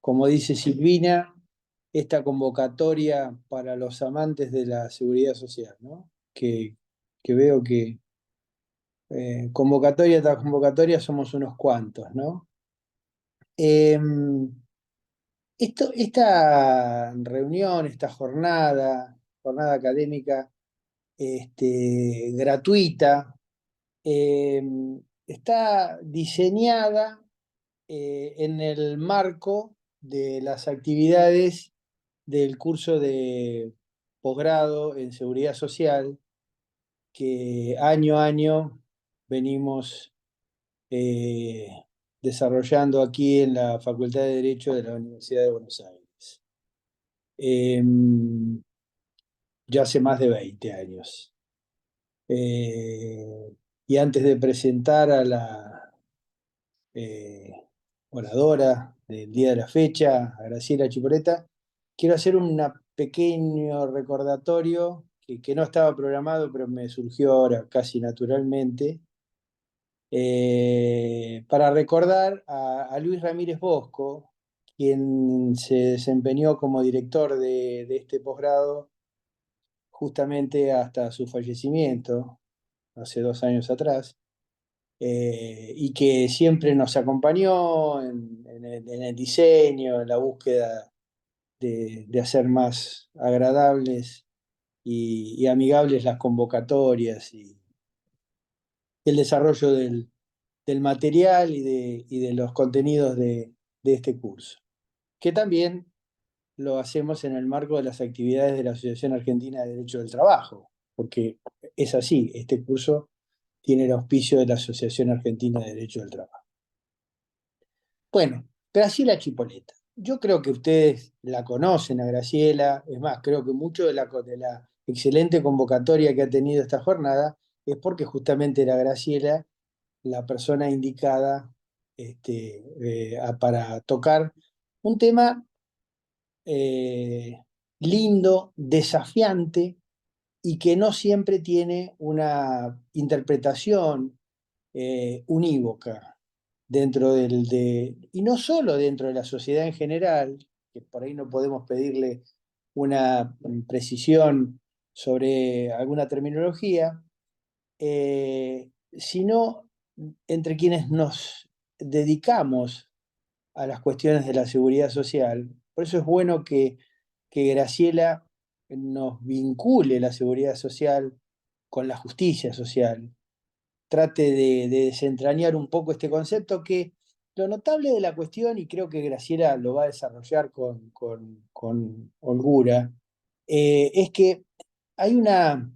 como dice Silvina, esta convocatoria para los amantes de la seguridad social, ¿no? Que veo que convocatoria tras convocatoria somos unos cuantos, ¿no? Eh, esta reunión, esta jornada académica gratuita, eh, está diseñada en el marco de las actividades del curso de posgrado en seguridad social que año a año venimos eh, desarrollando aquí en la Facultad de Derecho de la Universidad de Buenos Aires. Eh, ya hace más de 20 años. Eh, y antes de presentar a la eh, oradora del día de la fecha, a Graciela Chipoleta, quiero hacer un pequeño recordatorio que no estaba programado, pero me surgió ahora casi naturalmente, para recordar a Luis Ramírez Bosco, quien se desempeñó como director de este posgrado justamente hasta su fallecimiento, hace 2 años atrás, y que siempre nos acompañó en el diseño, en la búsqueda de hacer más agradables y amigables las convocatorias y el desarrollo del material y de los contenidos de este curso, que también lo hacemos en el marco de las actividades de la Asociación Argentina de Derecho del Trabajo, porque es así, este curso tiene el auspicio de la Asociación Argentina de Derecho del Trabajo. Bueno, Graciela Chipoleta. Yo creo que ustedes la conocen a Graciela, es más, creo que mucho de la excelente convocatoria que ha tenido esta jornada es porque justamente era Graciela la persona indicada para tocar un tema lindo, desafiante y que no siempre tiene una interpretación unívoca y no solo dentro de la sociedad en general, que por ahí no podemos pedirle una precisión sobre alguna terminología, sino entre quienes nos dedicamos a las cuestiones de la seguridad social. Por eso es bueno que Graciela nos vincule la seguridad social con la justicia social, trate de desentrañar un poco este concepto que lo notable de la cuestión, y creo que Graciela lo va a desarrollar con holgura, es que hay una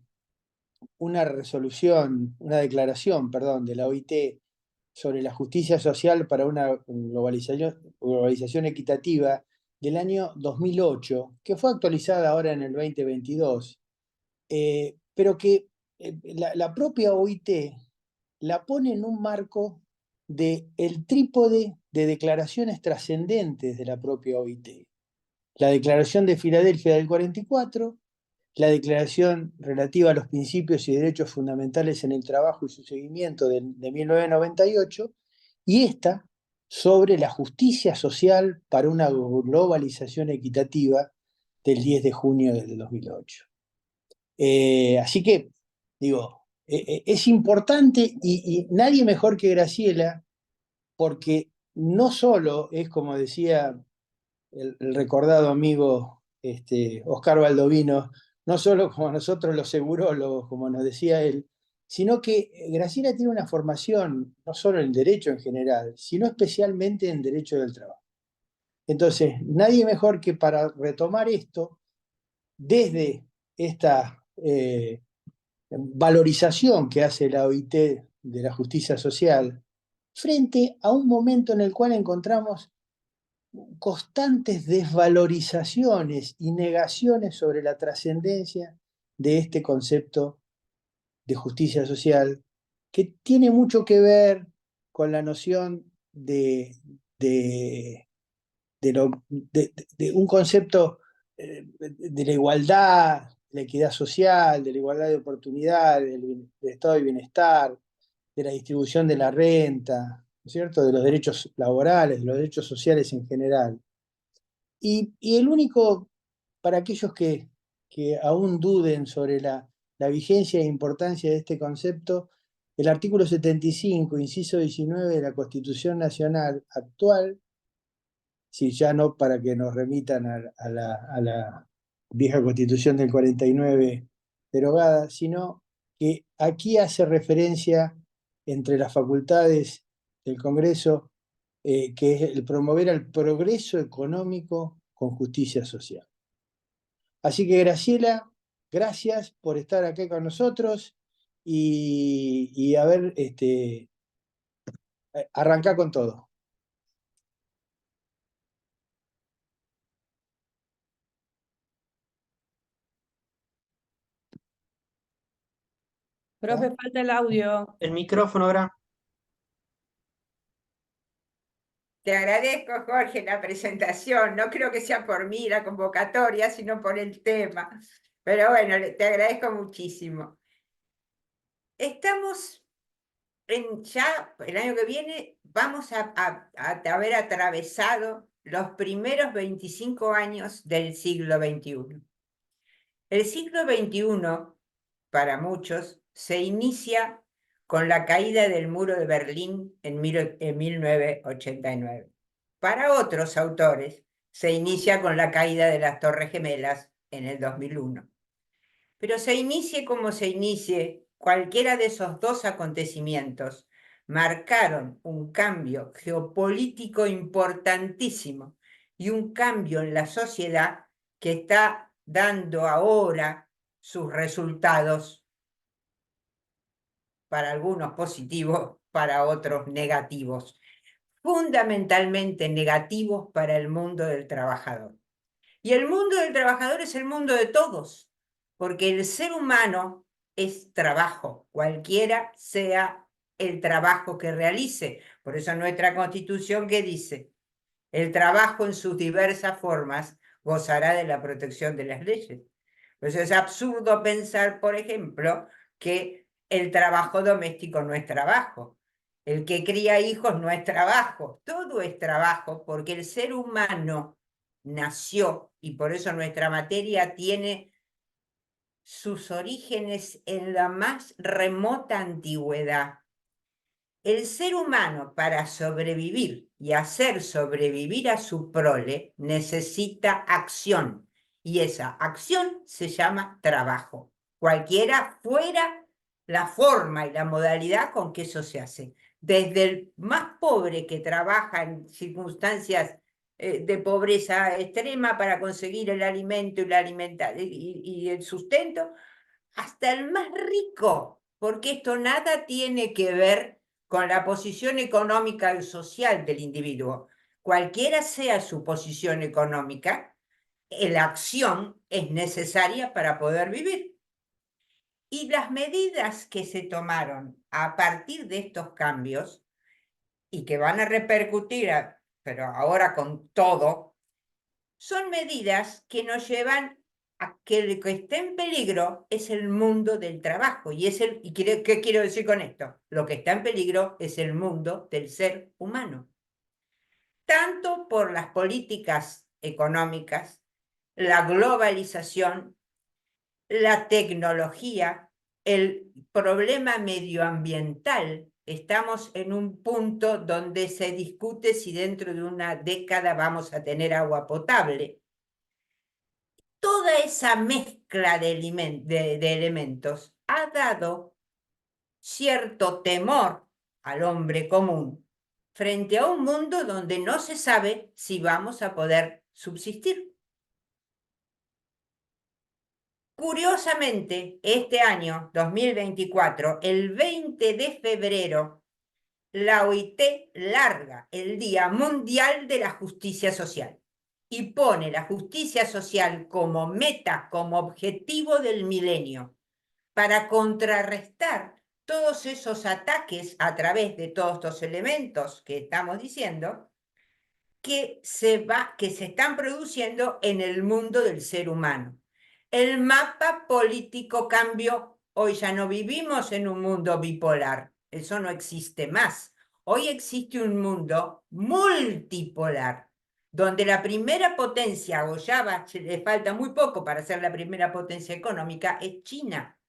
resolución, una declaración, perdón, de la OIT sobre la justicia social para una globalización equitativa del año 2008, que fue actualizada ahora en el 2022, pero que la propia OIT la pone en un marco de el trípode de declaraciones trascendentes de la propia OIT. La Declaración de Filadelfia del 44, la Declaración relativa a los principios y derechos fundamentales en el trabajo y su seguimiento de 1998, y esta sobre la justicia social para una globalización equitativa del 10 de junio del 2008. Así que, digo, es importante y nadie mejor que Graciela, porque no solo es, como decía el recordado amigo Oscar Baldovino, no solo como nosotros los segurólogos, como nos decía él, sino que Graciela tiene una formación no solo en derecho en general, sino especialmente en derecho del trabajo. Entonces, nadie mejor que para retomar esto desde esta valorización que hace la OIT de la justicia social frente a un momento en el cual encontramos constantes desvalorizaciones y negaciones sobre la trascendencia de este concepto de justicia social, que tiene mucho que ver con la noción de un concepto de la igualdad, la equidad social, de la igualdad de oportunidades, del estado de bienestar, de la distribución de la renta, ¿no es cierto?, de los derechos laborales, de los derechos sociales en general. Y el único, para aquellos que aún duden sobre la vigencia e importancia de este concepto, el artículo 75, inciso 19 de la Constitución Nacional actual, si ya no para que nos remitan a la vieja Constitución del 49 derogada, sino que aquí hace referencia entre las facultades del Congreso, que es el promover el progreso económico con justicia social. Así que Graciela, gracias por estar acá con nosotros y a ver, arrancar con todo. Profe, falta el audio. El micrófono ahora. Te agradezco, Jorge, la presentación. No creo que sea por mí la convocatoria, sino por el tema. Pero bueno, te agradezco muchísimo. Estamos ya el año que viene, vamos a haber atravesado los primeros 25 años del siglo XXI. El siglo XXI, para muchos, se inicia con la caída del muro de Berlín en 1989. Para otros autores, se inicia con la caída de las Torres Gemelas en el 2001. Pero se inicie como se inicie, cualquiera de esos dos acontecimientos marcaron un cambio geopolítico importantísimo y un cambio en la sociedad que está dando ahora sus resultados, para algunos positivos, para otros negativos, fundamentalmente negativos para el mundo del trabajador. Y el mundo del trabajador es el mundo de todos, porque el ser humano es trabajo, cualquiera sea el trabajo que realice. Por eso nuestra Constitución que dice, el trabajo en sus diversas formas gozará de la protección de las leyes. Por eso es absurdo pensar, por ejemplo, que el trabajo doméstico no es trabajo. El que cría hijos no es trabajo. Todo es trabajo porque el ser humano nació, y por eso nuestra materia tiene sus orígenes en la más remota antigüedad. El ser humano, para sobrevivir y hacer sobrevivir a su prole, necesita acción, y esa acción se llama trabajo, cualquiera fuera la forma y la modalidad con que eso se hace. Desde el más pobre que trabaja en circunstancias de pobreza extrema para conseguir el alimento y el sustento, hasta el más rico, porque esto nada tiene que ver con la posición económica y social del individuo. Cualquiera sea su posición económica, la acción es necesaria para poder vivir. Y las medidas que se tomaron a partir de estos cambios y que van a repercutir, pero ahora con todo, son medidas que nos llevan a que lo que está en peligro es el mundo del trabajo. ¿Qué quiero decir con esto? Lo que está en peligro es el mundo del ser humano. Tanto por las políticas económicas, la globalización, la tecnología, el problema medioambiental. Estamos en un punto donde se discute si dentro de una década vamos a tener agua potable. Toda esa mezcla de elementos ha dado cierto temor al hombre común frente a un mundo donde no se sabe si vamos a poder subsistir. Curiosamente, este año 2024, el 20 de febrero, la OIT larga el Día Mundial de la Justicia Social y pone la justicia social como meta, como objetivo del milenio, para contrarrestar todos esos ataques a través de todos estos elementos que estamos diciendo, que se están produciendo en el mundo del ser humano. El mapa político cambió. Hoy ya no vivimos en un mundo bipolar. Eso no existe más. Hoy existe un mundo multipolar, donde la primera potencia, o ya le falta muy poco para ser la primera potencia económica, es China.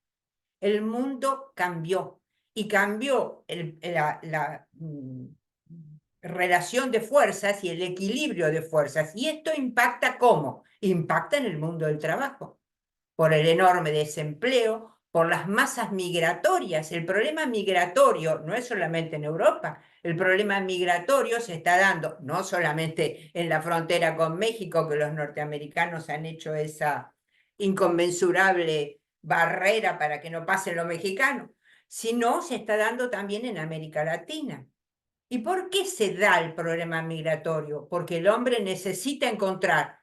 El mundo cambió, y cambió la relación de fuerzas y el equilibrio de fuerzas. ¿Y esto impacta cómo? Impacta en el mundo del trabajo, por el enorme desempleo, por las masas migratorias. El problema migratorio no es solamente en Europa, el problema migratorio se está dando no solamente en la frontera con México, que los norteamericanos han hecho esa inconmensurable barrera para que no pasen los mexicanos, sino se está dando también en América Latina. ¿Y por qué se da el problema migratorio? Porque el hombre necesita encontrar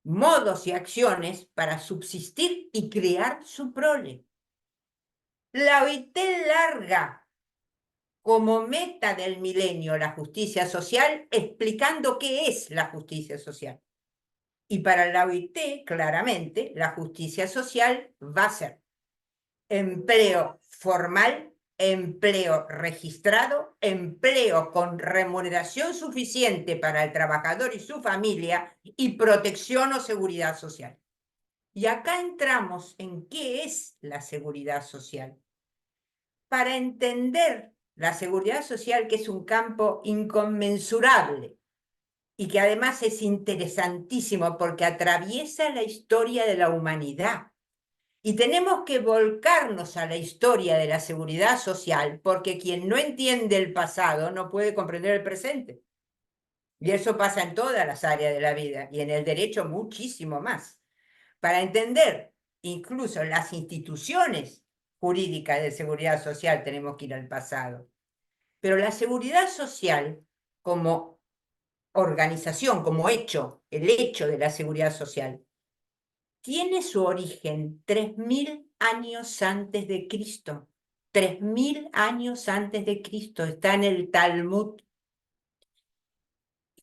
modos y acciones para subsistir y crear su prole. La OIT larga como meta del milenio la justicia social, explicando qué es la justicia social. Y para la OIT, claramente, la justicia social va a ser empleo formal, empleo registrado, empleo con remuneración suficiente para el trabajador y su familia y protección o seguridad social. Y acá entramos en qué es la seguridad social. Para entender la seguridad social, que es un campo inconmensurable y que además es interesantísimo porque atraviesa la historia de la humanidad. Y tenemos que volcarnos a la historia de la seguridad social, porque quien no entiende el pasado no puede comprender el presente. Y eso pasa en todas las áreas de la vida, y en el derecho muchísimo más. Para entender incluso las instituciones jurídicas de seguridad social tenemos que ir al pasado. Pero la seguridad social como organización, como hecho, el hecho de la seguridad social, tiene su origen 3000 años antes de Cristo. 3000 años antes de Cristo, está en el Talmud.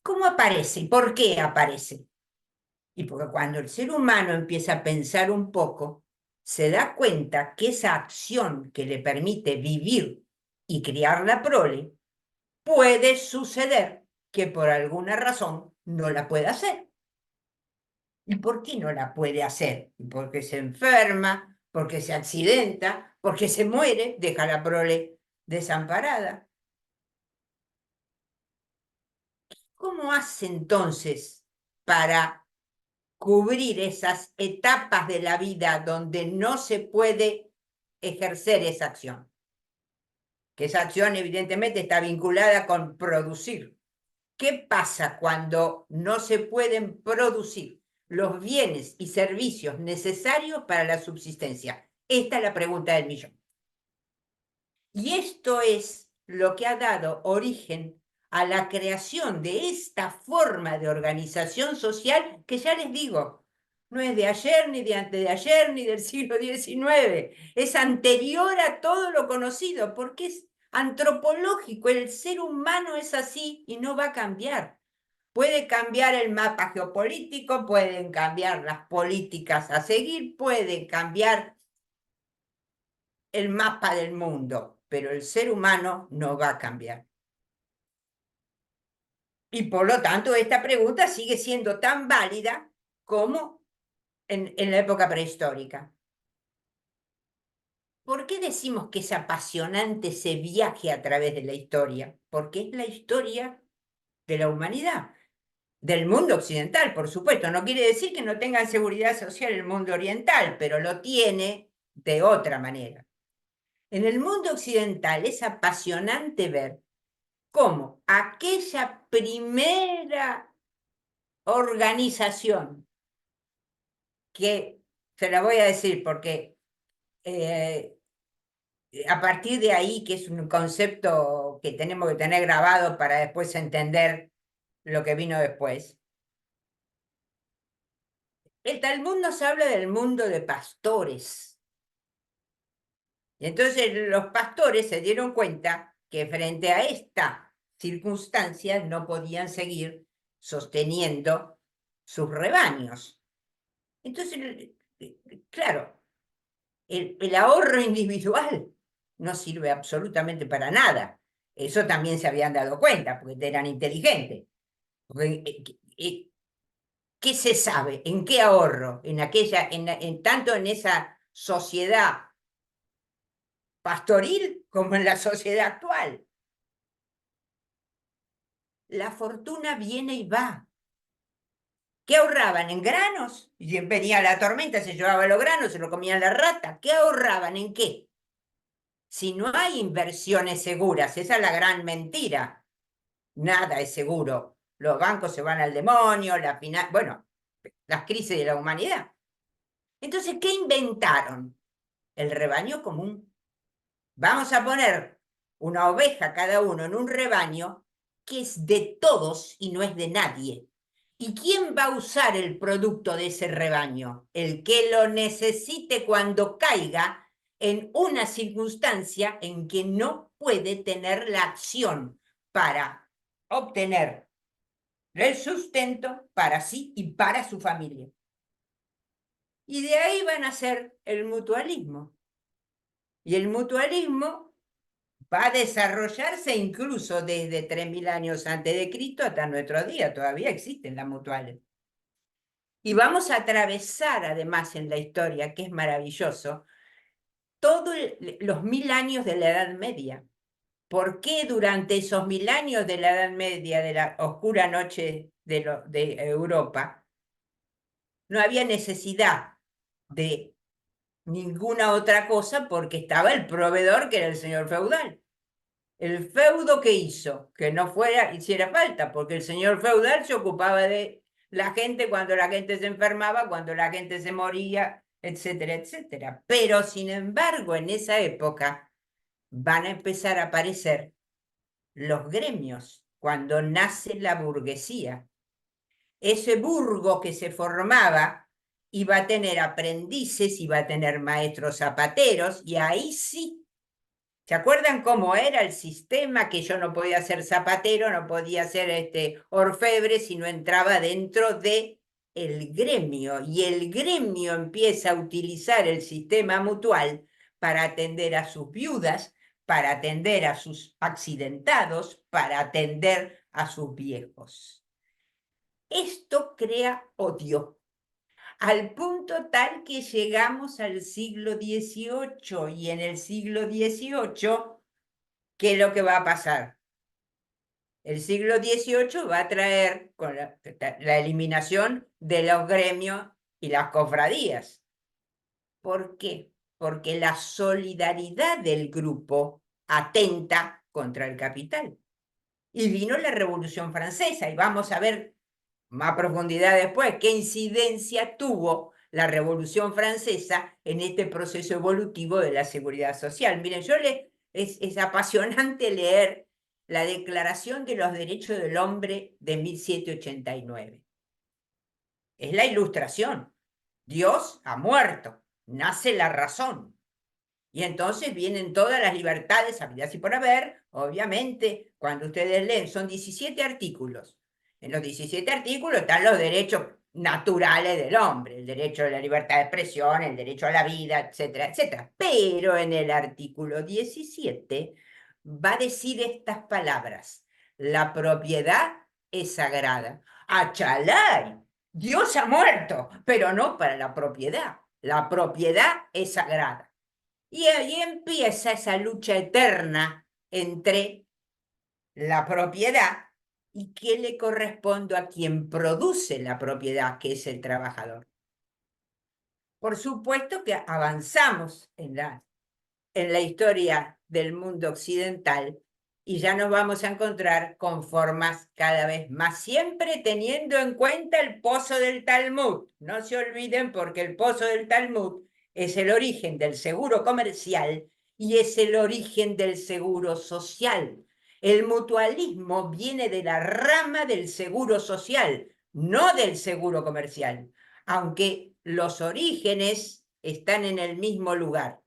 ¿Cómo aparece? ¿Por qué aparece? Y porque cuando el ser humano empieza a pensar un poco, se da cuenta que esa acción que le permite vivir y criar la prole, puede suceder que por alguna razón no la pueda hacer. ¿Y por qué no la puede hacer? Porque se enferma, porque se accidenta, porque se muere, deja la prole desamparada. ¿Cómo hace entonces para cubrir esas etapas de la vida donde no se puede ejercer esa acción? Que esa acción evidentemente está vinculada con producir. ¿Qué pasa cuando no se pueden producir los bienes y servicios necesarios para la subsistencia? Esta es la pregunta del millón. Y esto es lo que ha dado origen a la creación de esta forma de organización social que ya les digo, no es de ayer, ni de antes de ayer, ni del siglo XIX, es anterior a todo lo conocido, porque es antropológico, el ser humano es así y no va a cambiar. Puede cambiar el mapa geopolítico, pueden cambiar las políticas a seguir, puede cambiar el mapa del mundo, pero el ser humano no va a cambiar. Y por lo tanto, esta pregunta sigue siendo tan válida como en la época prehistórica. ¿Por qué decimos que es apasionante ese viaje a través de la historia? Porque es la historia de la humanidad, del mundo occidental, por supuesto. No quiere decir que no tenga seguridad social el mundo oriental, pero lo tiene de otra manera. En el mundo occidental es apasionante ver cómo aquella primera organización, que se la voy a decir porque a partir de ahí, que es un concepto que tenemos que tener grabado para después entender lo que vino después. El Talmud nos habla del mundo de pastores. Y entonces los pastores se dieron cuenta que frente a esta circunstancia no podían seguir sosteniendo sus rebaños. Entonces, claro, el ahorro individual no sirve absolutamente para nada. Eso también se habían dado cuenta, porque eran inteligentes. Porque, ¿qué se sabe? ¿En qué ahorro? Tanto en esa sociedad pastoril como en la sociedad actual. La fortuna viene y va. ¿Qué ahorraban? ¿En granos? Y venía la tormenta, se llevaba los granos, se lo comían la rata. ¿Qué ahorraban? ¿En qué? Si no hay inversiones seguras, esa es la gran mentira. Nada es seguro. Los bancos se van al demonio, bueno, las crisis de la humanidad. Entonces, ¿qué inventaron? El rebaño común. Vamos a poner una oveja cada uno en un rebaño que es de todos y no es de nadie. ¿Y quién va a usar el producto de ese rebaño? El que lo necesite cuando caiga en una circunstancia en que no puede tener la acción para obtener el sustento para sí y para su familia. Y de ahí van a ser el mutualismo. Y el mutualismo va a desarrollarse incluso desde 3000 años antes de Cristo hasta nuestro día. Todavía existen las mutuales. Y vamos a atravesar además en la historia, que es maravilloso, todos los 1000 años de la Edad Media. ¿Por qué durante esos 1000 años de la Edad Media, de la oscura noche de Europa, no había necesidad de ninguna otra cosa porque estaba el proveedor que era el señor feudal? El feudo que hizo, que no hiciera falta, porque el señor feudal se ocupaba de la gente cuando la gente se enfermaba, cuando la gente se moría, etcétera, etcétera. Pero, sin embargo, en esa época van a empezar a aparecer los gremios, cuando nace la burguesía. Ese burgo que se formaba iba a tener aprendices, iba a tener maestros zapateros, y ahí sí. ¿Se acuerdan cómo era el sistema? Que yo no podía ser zapatero, no podía ser orfebre si no entraba dentro de el gremio. Y el gremio empieza a utilizar el sistema mutual para atender a sus viudas, para atender a sus accidentados, para atender a sus viejos. Esto crea odio, al punto tal que llegamos al siglo XVIII, y en el siglo XVIII, ¿qué es lo que va a pasar? El siglo XVIII va a traer con la eliminación de los gremios y las cofradías. ¿Por qué? Porque la solidaridad del grupo atenta contra el capital. Y vino la Revolución Francesa, y vamos a ver más profundidad después qué incidencia tuvo la Revolución Francesa en este proceso evolutivo de la seguridad social. Miren, es apasionante leer la Declaración de los Derechos del Hombre de 1789. Es la ilustración. Dios ha muerto, nace la razón. Y entonces vienen todas las libertades, habidas y por haber. Obviamente, cuando ustedes leen, son 17 artículos. En los 17 artículos están los derechos naturales del hombre, el derecho a la libertad de expresión, el derecho a la vida, etcétera, etcétera. Pero en el artículo 17 va a decir estas palabras: la propiedad es sagrada. ¡Achalay! Dios ha muerto, pero no para la propiedad. La propiedad es sagrada. Y ahí empieza esa lucha eterna entre la propiedad y qué le corresponde a quien produce la propiedad, que es el trabajador. Por supuesto que avanzamos en la historia del mundo occidental, y ya nos vamos a encontrar con formas cada vez más, siempre teniendo en cuenta el pozo del Talmud. No se olviden, porque el pozo del Talmud es el origen del seguro comercial y es el origen del seguro social. El mutualismo viene de la rama del seguro social, no del seguro comercial, aunque los orígenes están en el mismo lugar.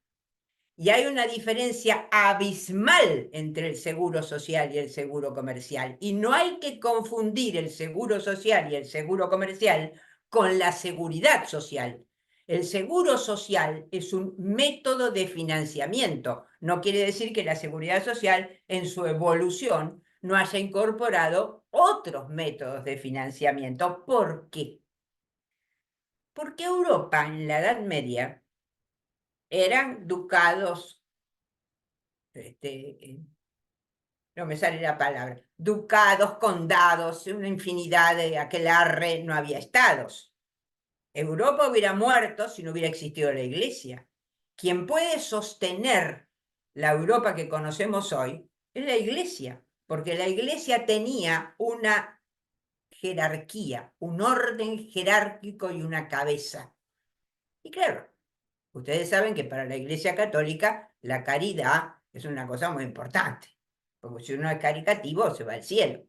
Y hay una diferencia abismal entre el seguro social y el seguro comercial. Y no hay que confundir el seguro social y el seguro comercial con la seguridad social. El seguro social es un método de financiamiento. No quiere decir que la seguridad social en su evolución no haya incorporado otros métodos de financiamiento. ¿Por qué? Porque Europa en la Edad Media eran ducados, no me sale la palabra, ducados, condados, una infinidad de aquelarre, no había estados. Europa hubiera muerto si no hubiera existido la Iglesia. Quien puede sostener la Europa que conocemos hoy es la Iglesia, porque la Iglesia tenía una jerarquía, un orden jerárquico y una cabeza. Y claro, ustedes saben que para la Iglesia Católica la caridad es una cosa muy importante, porque si uno es caritativo se va al cielo.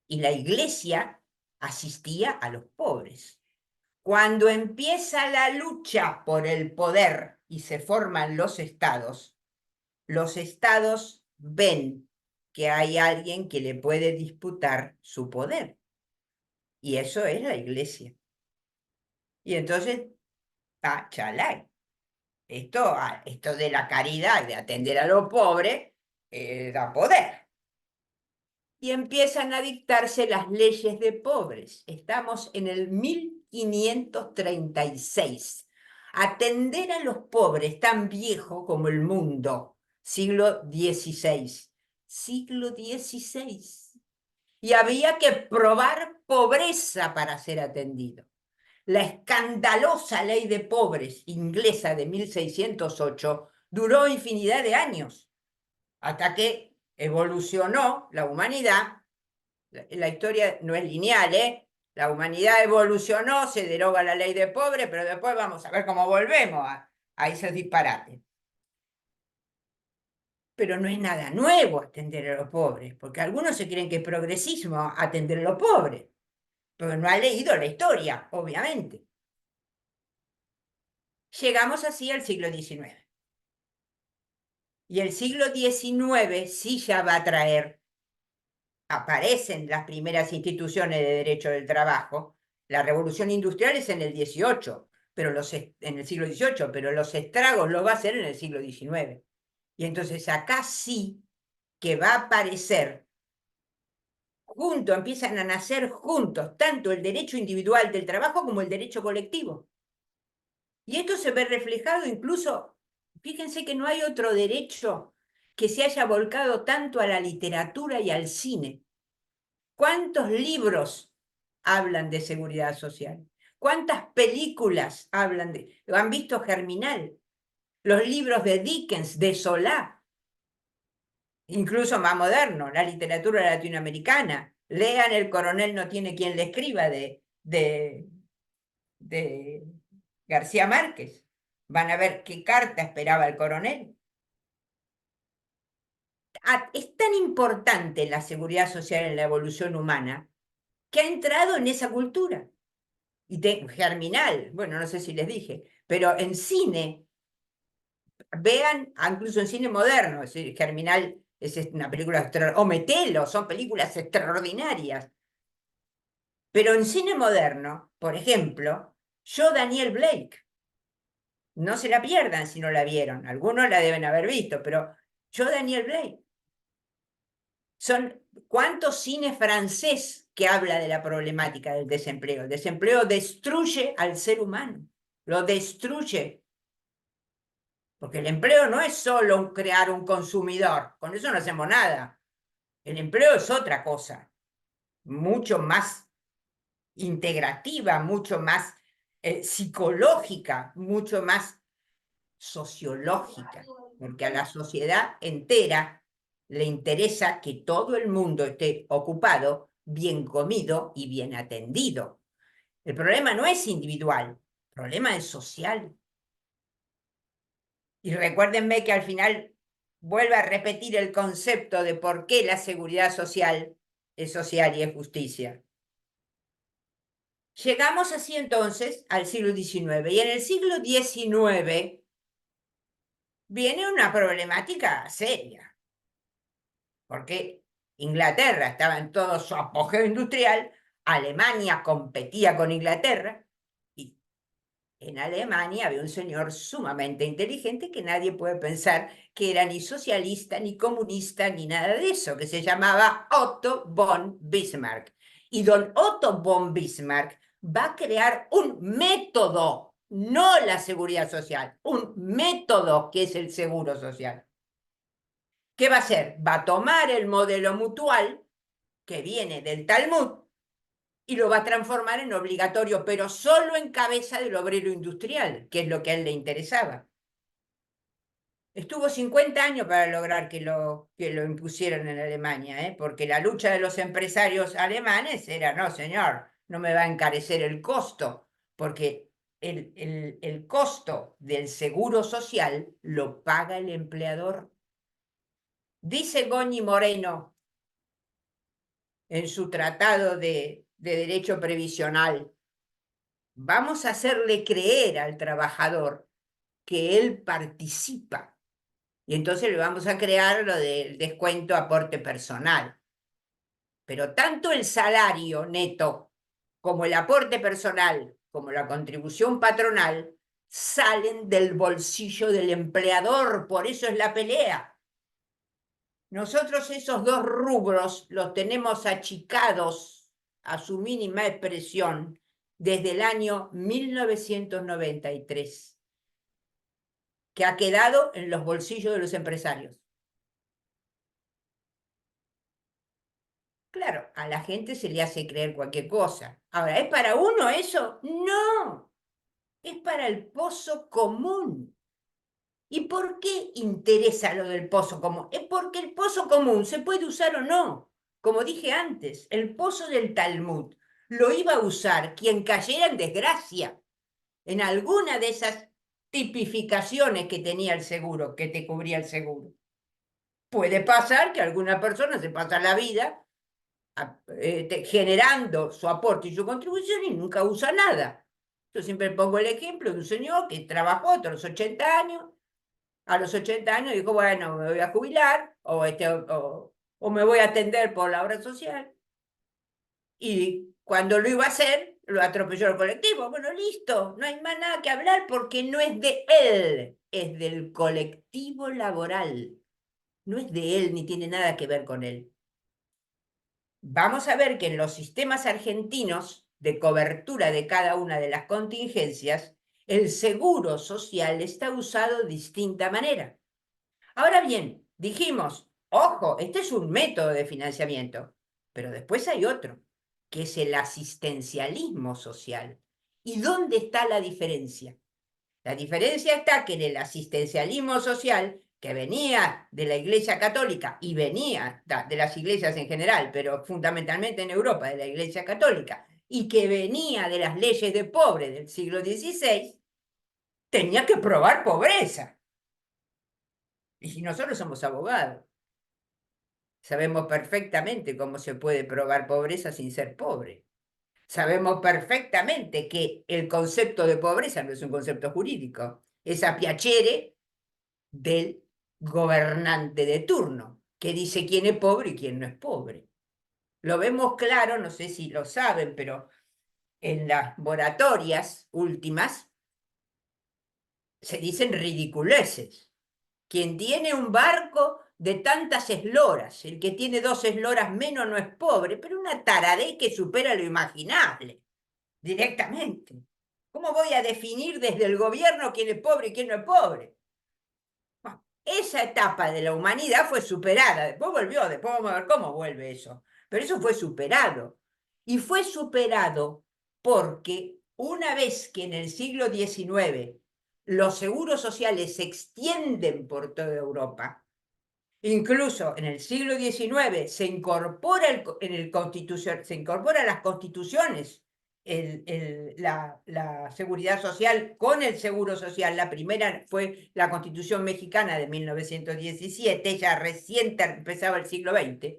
Y la Iglesia asistía a los pobres. Cuando empieza la lucha por el poder y se forman los estados ven que hay alguien que le puede disputar su poder. Y eso es la Iglesia. Y entonces, chalay. Esto de la caridad, de atender a los pobres, da poder. Y empiezan a dictarse las leyes de pobres. Estamos en el 1536. Atender a los pobres, tan viejo como el mundo, siglo XVI. Siglo XVI. Y había que probar pobreza para ser atendido. La escandalosa ley de pobres inglesa de 1608 duró infinidad de años, hasta que evolucionó la humanidad. La historia no es lineal, ¿eh? La humanidad evolucionó, se deroga la ley de pobres, pero después vamos a ver cómo volvemos a esos disparates. Pero no es nada nuevo atender a los pobres, porque algunos se creen que es progresismo atender a los pobres, pero no ha leído la historia, obviamente. Llegamos así al siglo XIX. Y el siglo XIX sí ya va a traer, aparecen las primeras instituciones de derecho del trabajo. La revolución industrial es en el XVIII, en el siglo XVIII, pero los estragos los va a hacer en el siglo XIX. Y entonces acá sí que va a aparecer empiezan a nacer juntos, tanto el derecho individual del trabajo como el derecho colectivo. Y esto se ve reflejado incluso, fíjense que no hay otro derecho que se haya volcado tanto a la literatura y al cine. ¿Cuántos libros hablan de seguridad social? ¿Cuántas películas hablan de...? ¿Han visto Germinal? Los libros de Dickens, de Solá, incluso más moderno, la literatura latinoamericana. Lean El coronel no tiene quien le escriba de García Márquez. Van a ver qué carta esperaba el coronel. Es tan importante la seguridad social en la evolución humana que ha entrado en esa cultura. Y Germinal, bueno, no sé si les dije, pero en cine, vean, incluso en cine moderno, es decir, Germinal es una película extraordinaria, o Metelo, son películas extraordinarias. Pero en cine moderno, por ejemplo, Yo, Daniel Blake, no se la pierdan si no la vieron, algunos la deben haber visto, pero Yo, Daniel Blake. ¿Cuántos cine francés que habla de la problemática del desempleo? El desempleo destruye al ser humano, lo destruye. Porque el empleo no es solo crear un consumidor, con eso no hacemos nada. El empleo es otra cosa, mucho más integrativa, mucho más psicológica, mucho más sociológica, porque a la sociedad entera le interesa que todo el mundo esté ocupado, bien comido y bien atendido. El problema no es individual, el problema es social. Y recuérdenme que al final vuelvo a repetir el concepto de por qué la seguridad social es social y es justicia. Llegamos así entonces al siglo XIX, y en el siglo XIX viene una problemática seria, porque Inglaterra estaba en todo su apogeo industrial, Alemania competía con Inglaterra, y En Alemania había un señor sumamente inteligente que nadie puede pensar que era ni socialista, ni comunista, ni nada de eso, que se llamaba Otto von Bismarck. Y don Otto von Bismarck va a crear un método, no la seguridad social, un método que es el seguro social. ¿Qué va a hacer? Va a tomar el modelo mutual que viene del Talmud y lo va a transformar en obligatorio, pero solo en cabeza del obrero industrial, que es lo que a él le interesaba. Estuvo 50 años para lograr que lo impusieran en Alemania, porque la lucha de los empresarios alemanes era, no, señor, no me va a encarecer el costo, porque el costo del seguro social lo paga el empleador. Dice Goñi Moreno en su tratado de derecho previsional, vamos a hacerle creer al trabajador que él participa. Y entonces le vamos a crear lo del descuento aporte personal. Pero tanto el salario neto como el aporte personal, como la contribución patronal, salen del bolsillo del empleador. Por eso es la pelea. Nosotros esos dos rubros los tenemos achicados a su mínima expresión desde el año 1993, que ha quedado en los bolsillos de los empresarios. Claro, a la gente se le hace creer cualquier cosa. Ahora, ¿es para uno eso? No, es para el pozo común. ¿Y por qué interesa lo del pozo común? Es porque el pozo común se puede usar o no. Como dije antes, el pozo del Talmud lo iba a usar quien cayera en desgracia en alguna de esas tipificaciones que tenía el seguro, que te cubría el seguro. Puede pasar que alguna persona se pasa la vida generando su aporte y su contribución y nunca usa nada. Yo siempre pongo el ejemplo de un señor que trabajó hasta los 80 años, a los 80 años dijo, bueno, me voy a jubilar o me voy a atender por la obra social. Y cuando lo iba a hacer, lo atropelló el colectivo. Bueno, listo, no hay más nada que hablar porque no es de él, es del colectivo laboral. No es de él ni tiene nada que ver con él. Vamos a ver que en los sistemas argentinos de cobertura de cada una de las contingencias, el seguro social está usado de distinta manera. Ahora bien, dijimos, ojo, este es un método de financiamiento, pero después hay otro, que es el asistencialismo social. ¿Y dónde está la diferencia? La diferencia está que en el asistencialismo social, que venía de la Iglesia Católica y venía de las iglesias en general, pero fundamentalmente en Europa de la Iglesia Católica, y que venía de las leyes de pobre del siglo XVI, tenía que probar pobreza. Y si nosotros somos abogados, sabemos perfectamente cómo se puede probar pobreza sin ser pobre. Sabemos perfectamente que el concepto de pobreza no es un concepto jurídico, es a piacere del gobernante de turno, que dice quién es pobre y quién no es pobre. Lo vemos claro, no sé si lo saben, pero en las moratorias últimas se dicen ridiculeces. Quien tiene un barco de tantas esloras, el que tiene 2 esloras menos no es pobre, pero una taradez que supera lo imaginable, directamente. ¿Cómo voy a definir desde el gobierno quién es pobre y quién no es pobre? Bueno, esa etapa de la humanidad fue superada, después volvió, después vamos a ver cómo vuelve eso, pero eso fue superado. Y fue superado porque una vez que en el siglo XIX los seguros sociales se extienden por toda Europa, incluso en el siglo XIX se incorpora se incorpora a las constituciones la seguridad social con el seguro social. La primera fue la Constitución Mexicana de 1917, ya recién empezaba el siglo XX,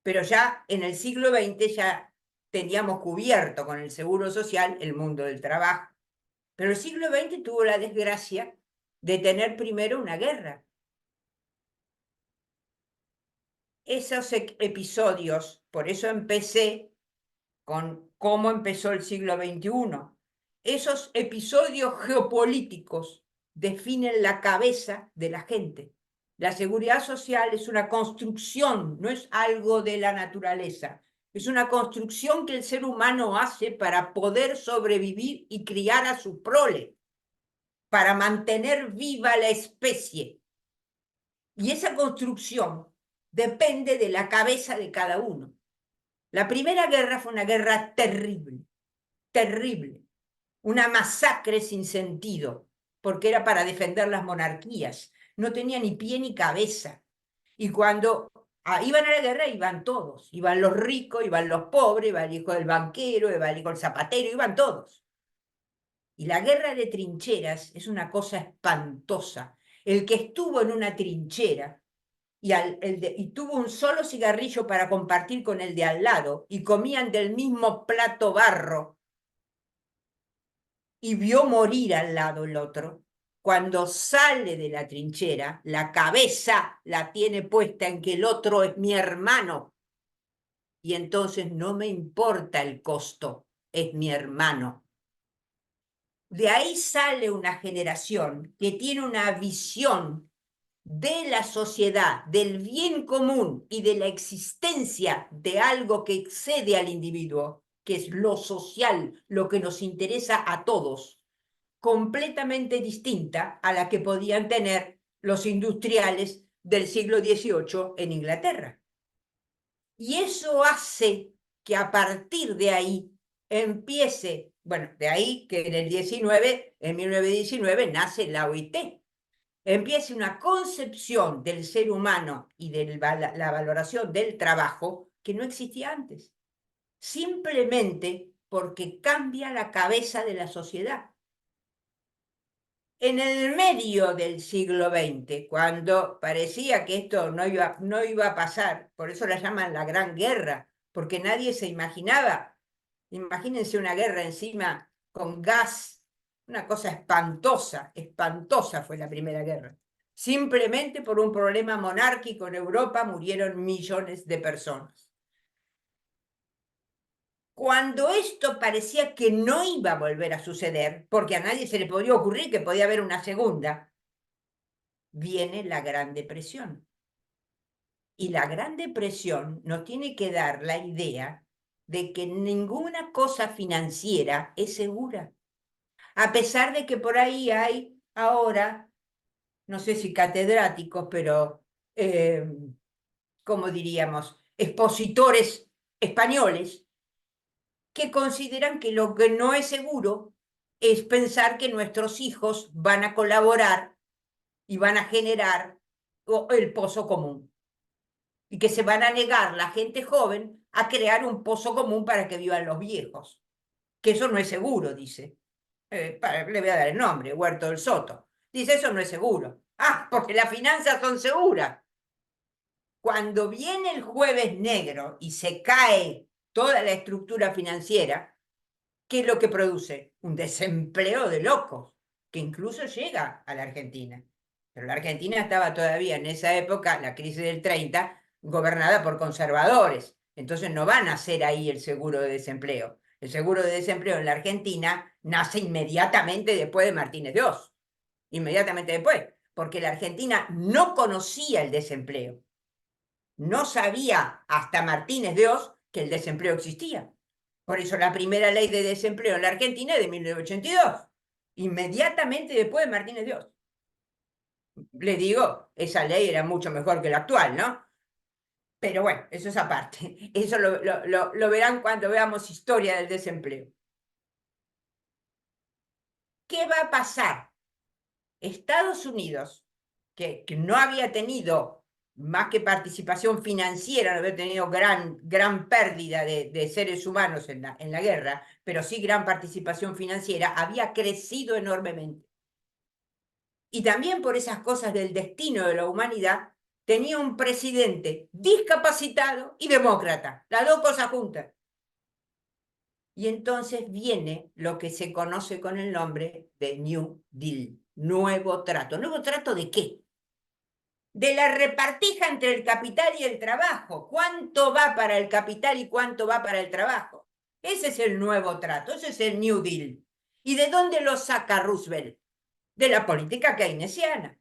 pero ya en el siglo XX ya teníamos cubierto con el seguro social el mundo del trabajo. Pero el siglo XX tuvo la desgracia de tener primero una guerra. Esos episodios, por eso empecé con cómo empezó el siglo XXI. esos episodios geopolíticos definen la cabeza de la gente. La seguridad social es una construcción, no es algo de la naturaleza. Es una construcción que el ser humano hace para poder sobrevivir y criar a su prole, para mantener viva la especie. Y esa construcción depende de la cabeza de cada uno. La Primera Guerra fue una guerra terrible, terrible. Una masacre sin sentido, porque era para defender las monarquías. No tenía ni pie ni cabeza. Y cuando iban a la guerra, iban todos. Iban los ricos, iban los pobres, iba el hijo del banquero, iba el hijo del zapatero, iban todos. Y la guerra de trincheras es una cosa espantosa. El que estuvo en una trinchera y tuvo un solo cigarrillo para compartir con el de al lado y comían del mismo plato barro y vio morir al lado el otro, cuando sale de la trinchera, la cabeza la tiene puesta en que el otro es mi hermano. Y entonces no me importa el costo, es mi hermano. De ahí sale una generación que tiene una visión de la sociedad, del bien común y de la existencia de algo que excede al individuo, que es lo social, lo que nos interesa a todos, completamente distinta a la que podían tener los industriales del siglo XVIII en Inglaterra. Y eso hace que a partir de ahí empiece, bueno, de ahí que en el 19, en 1919 nace la OIT, empiece una concepción del ser humano y de la valoración del trabajo que no existía antes, simplemente porque cambia la cabeza de la sociedad. En el medio del siglo XX, cuando parecía que esto no iba a pasar, por eso la llaman la Gran Guerra, porque nadie se imaginaba. Imagínense una guerra encima con gas, una cosa espantosa, espantosa fue la Primera Guerra. Simplemente por un problema monárquico en Europa murieron millones de personas. Cuando esto parecía que no iba a volver a suceder, porque a nadie se le podía ocurrir que podía haber una segunda, viene la Gran Depresión. Y la Gran Depresión nos tiene que dar la idea de que ninguna cosa financiera es segura. A pesar de que por ahí hay ahora, no sé si catedráticos, pero, ¿cómo diríamos?, expositores españoles que consideran que lo que no es seguro es pensar que nuestros hijos van a colaborar y van a generar el pozo común. Y que se van a negar la gente joven a crear un pozo común para que vivan los viejos. Que eso no es seguro, dice. Le voy a dar el nombre, Huerto del Soto. Dice, eso no es seguro. Ah, porque las finanzas son seguras. Cuando viene el jueves negro y se cae toda la estructura financiera, ¿qué es lo que produce? Un desempleo de locos, que incluso llega a la Argentina. Pero la Argentina estaba todavía en esa época, la crisis del 30, gobernada por conservadores. Entonces no van a hacer ahí el seguro de desempleo. El seguro de desempleo en la Argentina nace inmediatamente después de Martínez de Oz. Inmediatamente después. Porque la Argentina no conocía el desempleo. No sabía hasta Martínez de Oz que el desempleo existía. Por eso la primera ley de desempleo en la Argentina es de 1982, inmediatamente después de Martínez de Oz. Les digo, esa ley era mucho mejor que la actual, ¿no? Pero bueno, eso es aparte. Eso lo verán cuando veamos historia del desempleo. ¿Qué va a pasar? Estados Unidos, que no había tenido más que participación financiera, no había tenido gran pérdida de seres humanos en la guerra, pero sí gran participación financiera, había crecido enormemente. Y también por esas cosas del destino de la humanidad, tenía un presidente discapacitado y demócrata, las dos cosas juntas. Y entonces viene lo que se conoce con el nombre de New Deal, nuevo trato. ¿Nuevo trato de qué? De la repartija entre el capital y el trabajo. ¿Cuánto va para el capital y cuánto va para el trabajo? Ese es el nuevo trato, ese es el New Deal. ¿Y de dónde lo saca Roosevelt? De la política keynesiana.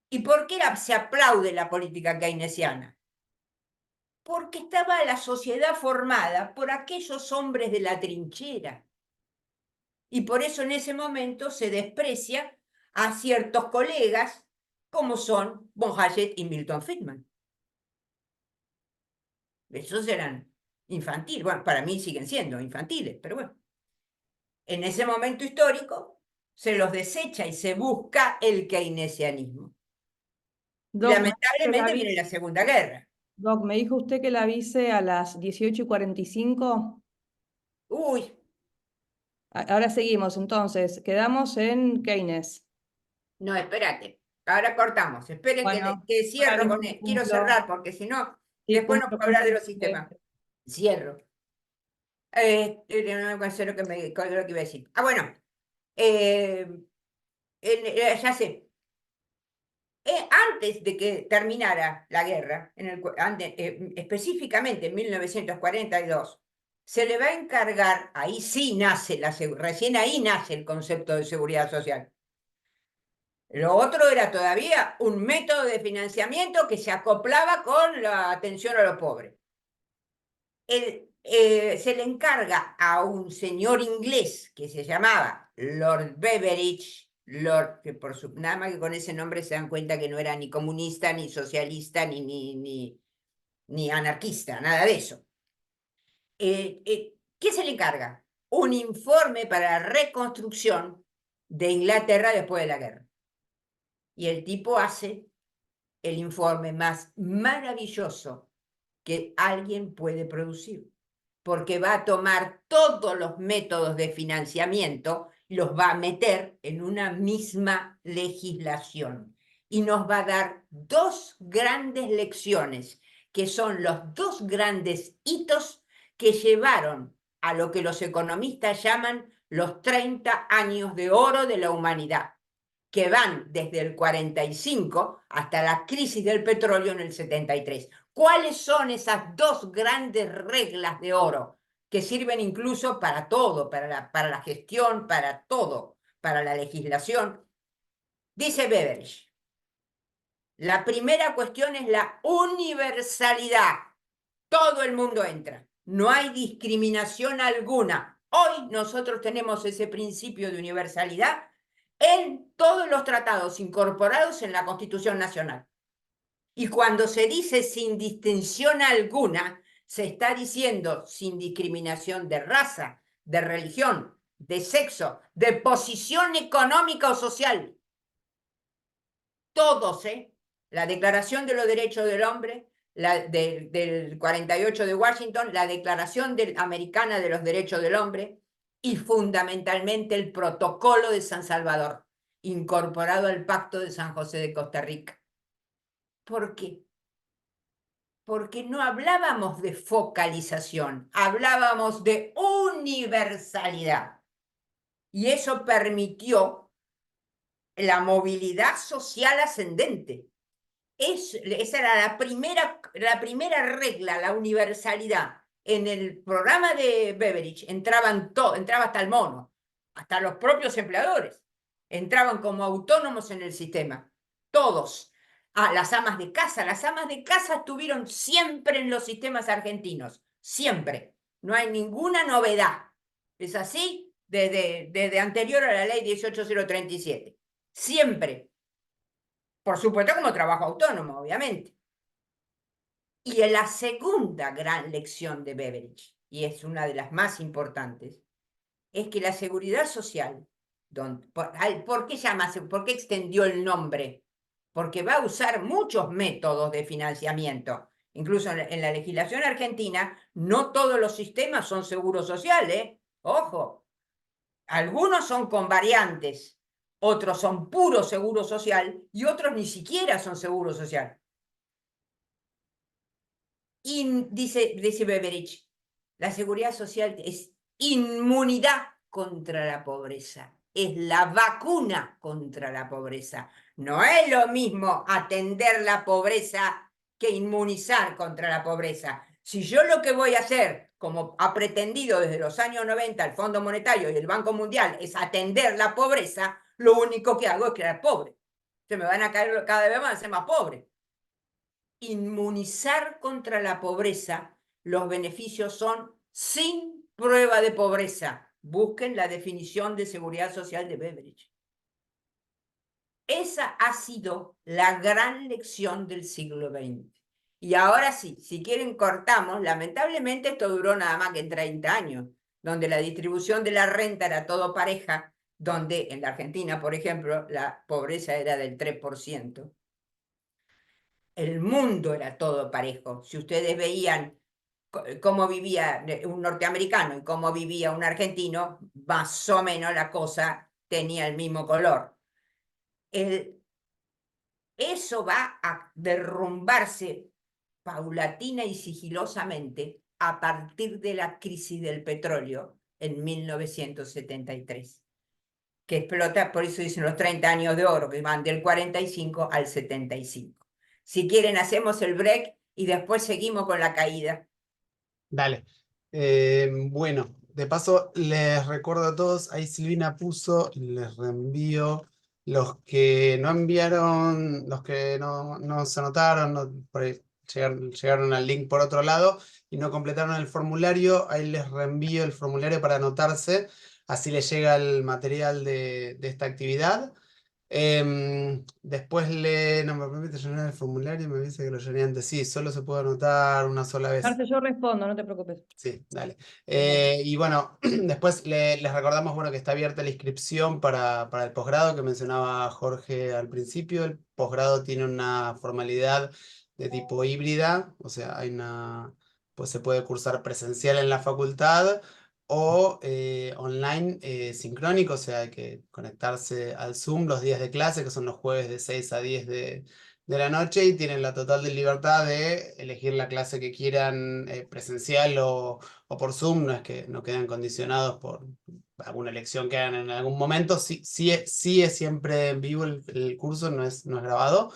¿Y por qué se aplaude la política keynesiana? Porque estaba la sociedad formada por aquellos hombres de la trinchera. Y por eso en ese momento se desprecia a ciertos colegas como son von Hayek y Milton Friedman. Esos eran infantiles, bueno, para mí siguen siendo infantiles, pero bueno. En ese momento histórico se los desecha y se busca el keynesianismo. Doc, Lamentablemente viene la Segunda Guerra. Doc, me dijo usted que la avise a las 18:45. Uy, Ahora seguimos, entonces, quedamos en Keynes. no, espérate. Ahora cortamos. Esperen Bueno, que cierro con solamente quiero cerrar porque si no, sí, después no cumplo puedo con hablar de los su- sistemas. Cierro. No sé lo que lo que iba a decir. Ah, bueno. Ya sé. Antes de que terminara la guerra, específicamente en 1942, se le va a encargar, ahí sí nace recién ahí nace el concepto de seguridad social. Lo otro era todavía un método de financiamiento que se acoplaba con la atención a los pobres. Se le encarga a un señor inglés que se llamaba Lord Beveridge, que nada más que con ese nombre se dan cuenta que no era ni comunista, ni socialista, ni anarquista, nada de eso. ¿Qué se le encarga? Un informe para la reconstrucción de Inglaterra después de la guerra. Y el tipo hace el informe más maravilloso que alguien puede producir, porque va a tomar todos los métodos de financiamiento y los va a meter en una misma legislación y nos va a dar dos grandes lecciones, que son los dos grandes hitos que llevaron a lo que los economistas llaman los 30 años de oro de la humanidad, que van desde el 45 hasta la crisis del petróleo en el 73. ¿Cuáles son esas dos grandes reglas de oro que sirven incluso para todo, para la gestión, para todo, para la legislación? Dice Beveridge, la primera cuestión es la universalidad. Todo el mundo entra. No hay discriminación alguna. Hoy nosotros tenemos ese principio de universalidad en todos los tratados incorporados en la Constitución Nacional. Y cuando se dice sin distinción alguna, se está diciendo sin discriminación de raza, de religión, de sexo, de posición económica o social. Todos, la Declaración de los Derechos del Hombre, del 48 de Washington, la Declaración Americana de los Derechos del Hombre y fundamentalmente el Protocolo de San Salvador, incorporado al Pacto de San José de Costa Rica. ¿Por qué? Porque no hablábamos de focalización, hablábamos de universalidad. Y eso permitió la movilidad social ascendente. Esa era la primera regla, la universalidad. En el programa de Beveridge entraba hasta el mono, hasta los propios empleadores. Entraban como autónomos en el sistema, todos. Las amas de casa estuvieron siempre en los sistemas argentinos, siempre. No hay ninguna novedad. Es así desde anterior a la ley 18037. Siempre. Por supuesto como trabajo autónomo, obviamente. Y en la segunda gran lección de Beveridge, y es una de las más importantes, es que la seguridad social, ¿por qué extendió el nombre? Porque va a usar muchos métodos de financiamiento. Incluso en la legislación argentina, no todos los sistemas son seguros sociales, ojo. Algunos son con variantes, otros son puro seguro social y otros ni siquiera son seguro social. Y dice Beveridge, la seguridad social es inmunidad contra la pobreza, es la vacuna contra la pobreza. No es lo mismo atender la pobreza que inmunizar contra la pobreza. Si yo lo que voy a hacer, como ha pretendido desde los años 90 el Fondo Monetario y el Banco Mundial, es atender la pobreza, lo único que hago es crear pobres. Se me van a caer cada vez más, a ser más pobres. Inmunizar contra la pobreza, los beneficios son sin prueba de pobreza. Busquen la definición de seguridad social de Beveridge. Esa ha sido la gran lección del siglo XX. Y ahora sí, si quieren cortamos, lamentablemente esto duró nada más que 30 años, donde la distribución de la renta era todo pareja, donde en la Argentina, por ejemplo, la pobreza era del 3%. El mundo era todo parejo. Si ustedes veían cómo vivía un norteamericano y cómo vivía un argentino, más o menos la cosa tenía el mismo color. Eso va a derrumbarse paulatina y sigilosamente a partir de la crisis del petróleo en 1973, que explota, por eso dicen los 30 años de oro, que van del 45 al 75. Si quieren, hacemos el break y después seguimos con la caída. Dale. Bueno, de paso les recuerdo a todos, ahí Silvina puso, les reenvío los que no enviaron, los que no se anotaron, por ahí llegaron al link por otro lado y no completaron el formulario, ahí les reenvío el formulario para anotarse, así les llega el material de esta actividad. Después no me permite llenar el formulario y me dice que lo llené antes. Sí, solo se puede anotar una sola vez. Marce, yo respondo, no te preocupes. Sí, dale. Y bueno, después les recordamos bueno, que está abierta la inscripción para el posgrado que mencionaba Jorge al principio. El posgrado tiene una formalidad de tipo híbrida, o sea, pues se puede cursar presencial en la facultad o online sincrónico, o sea, hay que conectarse al Zoom los días de clase, que son los jueves de 6 a 10 de la noche, y tienen la total libertad de elegir la clase que quieran presencial o por Zoom, no es que no quedan condicionados por alguna elección que hagan en algún momento, sí es siempre en vivo el curso, no es grabado,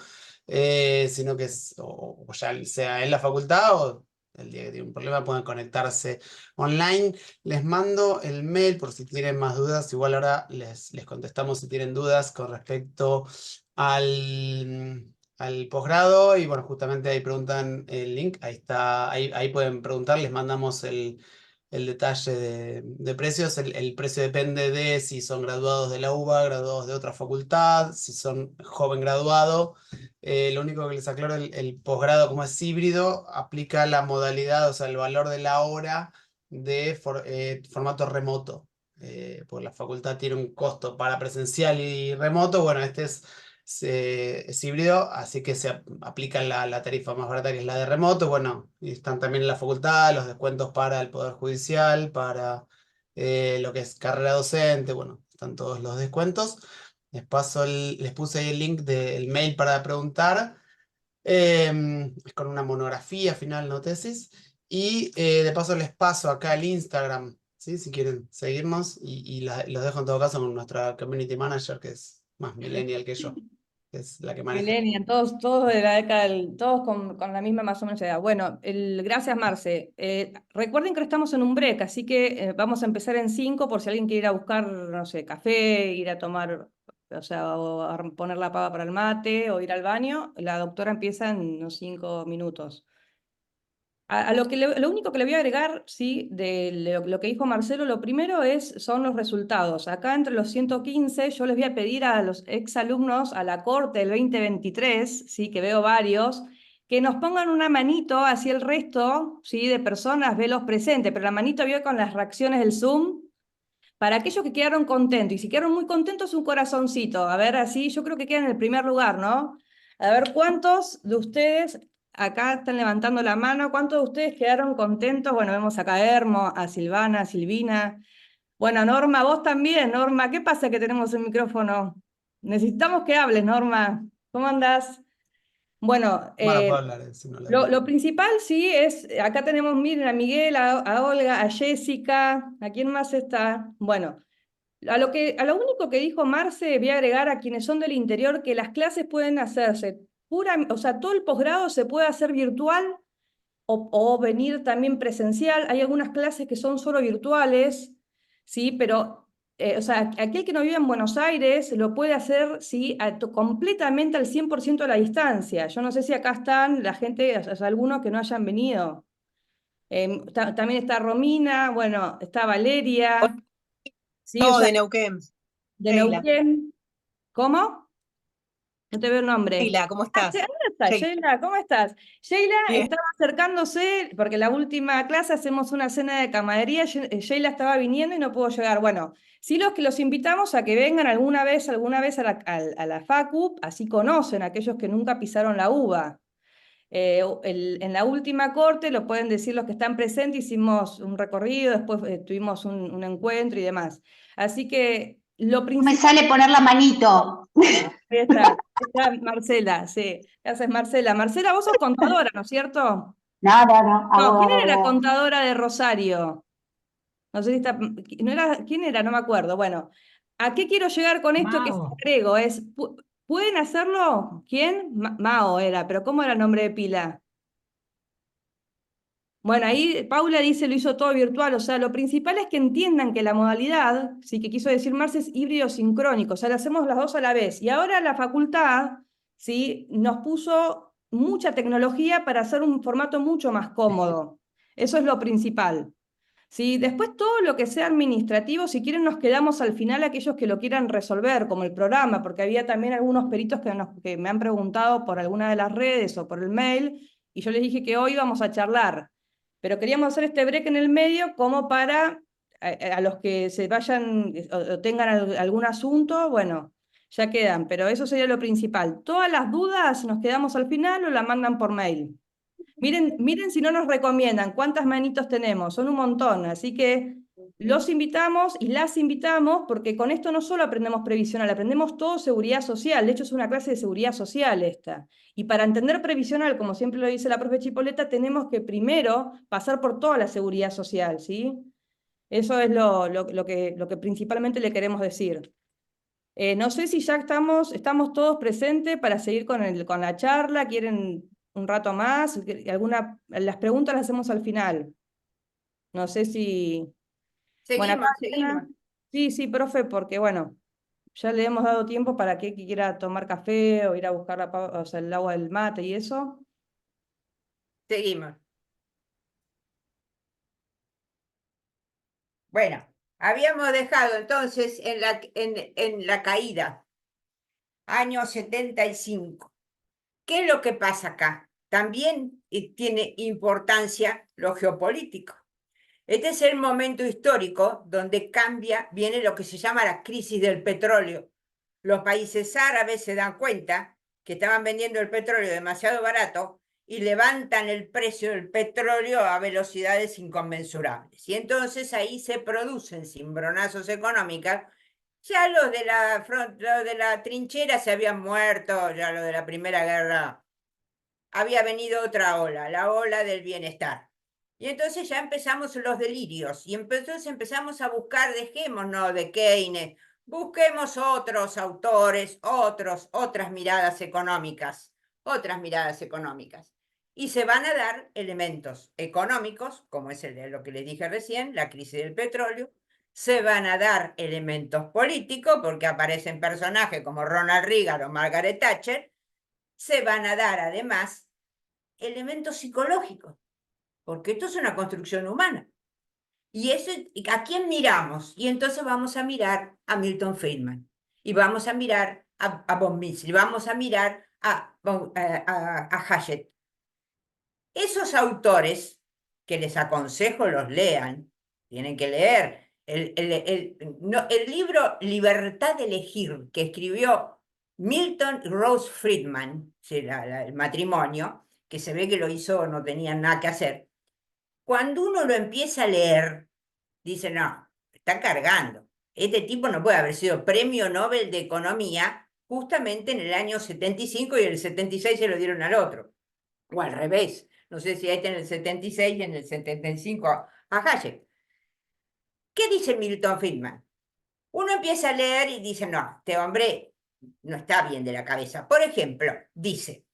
sino que es o ya sea en la facultad o el día que tienen un problema pueden conectarse online. Les mando el mail por si tienen más dudas, igual ahora les contestamos si tienen dudas con respecto al posgrado y bueno, justamente ahí preguntan el link, ahí está, ahí pueden preguntar, les mandamos el detalle de precios. El precio depende de si son graduados de la UBA, graduados de otra facultad, si son joven graduado. Lo único que les aclaro, el posgrado como es híbrido, aplica la modalidad, o sea, el valor de la hora de formato remoto. Porque la facultad tiene un costo para presencial y remoto, bueno, este es híbrido, así que se aplica la tarifa más barata que es la de remoto. Bueno, y están también en la facultad los descuentos para el Poder Judicial, para lo que es carrera docente, bueno, están todos los descuentos. Les puse ahí el link del mail para preguntar. Es con una monografía final, no tesis. Y de paso les paso acá el Instagram, ¿sí? Si quieren seguirnos. Y los dejo en todo caso con nuestra community manager, que es más millennial que yo, que es la que maneja. Millennial, todos de la década, todos con la misma más o menos edad. Bueno, gracias Marce. Recuerden que estamos en un break, así que vamos a empezar en 5 por si alguien quiere ir a buscar, no sé, café, ir a tomar, o sea, o a poner la pava para el mate o ir al baño. La doctora empieza en unos 5 minutos. Lo único que le voy a agregar, sí, de lo que dijo Marcelo, lo primero son los resultados. Acá entre los 115, yo les voy a pedir a los exalumnos, a la corte del 2023, sí, que veo varios, que nos pongan una manito hacia el resto, sí, de personas, velos presentes, pero la manito vio con las reacciones del Zoom. Para aquellos que quedaron contentos, y si quedaron muy contentos, un corazoncito. A ver, así, yo creo que quedan en el primer lugar, ¿no? A ver, ¿cuántos de ustedes acá están levantando la mano? ¿Cuántos de ustedes quedaron contentos? Bueno, vemos acá a Hermo, a Silvana, a Silvina. Bueno, Norma, vos también, Norma. ¿Qué pasa que tenemos el micrófono? Necesitamos que hables, Norma. ¿Cómo andás? Bueno, Puedo hablar, si no lo principal sí es, acá tenemos, miren, a Miguel, a Olga, a Jessica, ¿a quién más está? Bueno, a lo único que dijo Marce, voy a agregar a quienes son del interior que las clases pueden hacerse o sea, todo el posgrado se puede hacer virtual o venir también presencial. Hay algunas clases que son solo virtuales, ¿sí? Pero, o sea, aquel que no vive en Buenos Aires lo puede hacer, ¿sí? Completamente al 100% a la distancia. Yo no sé si acá están la gente, o sea, algunos que no hayan venido. También está Romina, bueno, está Valeria, ¿sí? O No, sea, de Neuquén. de Sheila. Neuquén. ¿Cómo? No te veo el nombre. Sheila, ¿cómo Ah, estás? ¿dónde está Sheila. Sheila? ¿Cómo estás? Sheila Bien. estaba acercándose, porque la última clase hacemos una cena de camaradería, Sheila estaba viniendo y no pudo llegar. Bueno, sí los invitamos a que vengan alguna vez a la Facu, así conocen a aquellos que nunca pisaron la uva. En la última corte, lo pueden decir los que están presentes, hicimos un recorrido, después tuvimos un encuentro y demás. Así que lo Me principal... sale poner la manito. Ahí está Marcela, sí. ¿Qué haces, Marcela? Marcela, vos sos contadora, ¿no es cierto? No, No, ¿quién abogada era la privada. contadora de Rosario? No sé si está, no era, ¿quién era? No me acuerdo. Bueno, ¿a qué quiero llegar con esto que Mao. agrego? ¿Pueden hacerlo? ¿Quién? Mao era, pero ¿cómo era el nombre de pila? Bueno, ahí Paula dice lo hizo todo virtual, o sea, lo principal es que entiendan que la modalidad, sí, que quiso decir Marce, es híbrido sincrónico, o sea, lo hacemos las dos a la vez. Y ahora la facultad, sí, nos puso mucha tecnología para hacer un formato mucho más cómodo. Eso es lo principal. Sí, después todo lo que sea administrativo, si quieren nos quedamos al final aquellos que lo quieran resolver, como el programa, porque había también algunos peritos que me han preguntado por alguna de las redes o por el mail, y yo les dije que hoy vamos a charlar. Pero queríamos hacer este break en el medio como para a los que se vayan o tengan algún asunto, bueno, ya quedan, pero eso sería lo principal. Todas las dudas nos quedamos al final o la mandan por mail. Miren si no nos recomiendan cuántas manitos tenemos, son un montón, así que los invitamos y las invitamos porque con esto no solo aprendemos previsional, aprendemos todo seguridad social, de hecho es una clase de seguridad social esta. Y para entender previsional, como siempre lo dice la profe Chipoleta, tenemos que primero pasar por toda la seguridad social, ¿sí? Eso es lo que principalmente le queremos decir. No sé si ya estamos todos presentes para seguir con la charla, quieren un rato más, las preguntas las hacemos al final. No sé si... Bueno, acá Seguimos. sí, sí, profe, porque bueno, ya le hemos dado tiempo para que quiera tomar café o ir a buscar o sea, el agua del mate y eso. Seguimos. Bueno, habíamos dejado entonces en la caída, año 75. ¿Qué es lo que pasa acá? También tiene importancia lo geopolítico. Este es el momento histórico donde viene lo que se llama la crisis del petróleo. Los países árabes se dan cuenta que estaban vendiendo el petróleo demasiado barato y levantan el precio del petróleo a velocidades inconmensurables. Y entonces ahí se producen cimbronazos económicos. Ya los de la trinchera se habían muerto, ya los de la Primera Guerra había venido otra ola, la ola del bienestar. Y entonces ya empezamos los delirios, y entonces empezamos a buscar, dejémonos de Keynes, busquemos otros autores, otras miradas económicas, Y se van a dar elementos económicos, como es el de lo que les dije recién, la crisis del petróleo, se van a dar elementos políticos, porque aparecen personajes como Ronald Reagan o Margaret Thatcher, se van a dar además elementos psicológicos, porque esto es una construcción humana. Y eso, ¿a quién miramos? Y entonces vamos a mirar a Milton Friedman, y vamos a mirar a von Mises, y vamos a mirar a Hachette. Esos autores, que les aconsejo los lean, tienen que leer el libro Libertad de elegir, que escribió Milton Rose Friedman, el matrimonio, que se ve que lo hizo, no tenían nada que hacer. Cuando uno lo empieza a leer, dice, no, está cargando. Este tipo no puede haber sido premio Nobel de Economía justamente en el año 75 y el 76 se lo dieron al otro. O al revés. No sé si hay en el 76 y en el 75 a Hayek. ¿Qué dice Milton Friedman? Uno empieza a leer y dice, no, este hombre no está bien de la cabeza. Por ejemplo, dice,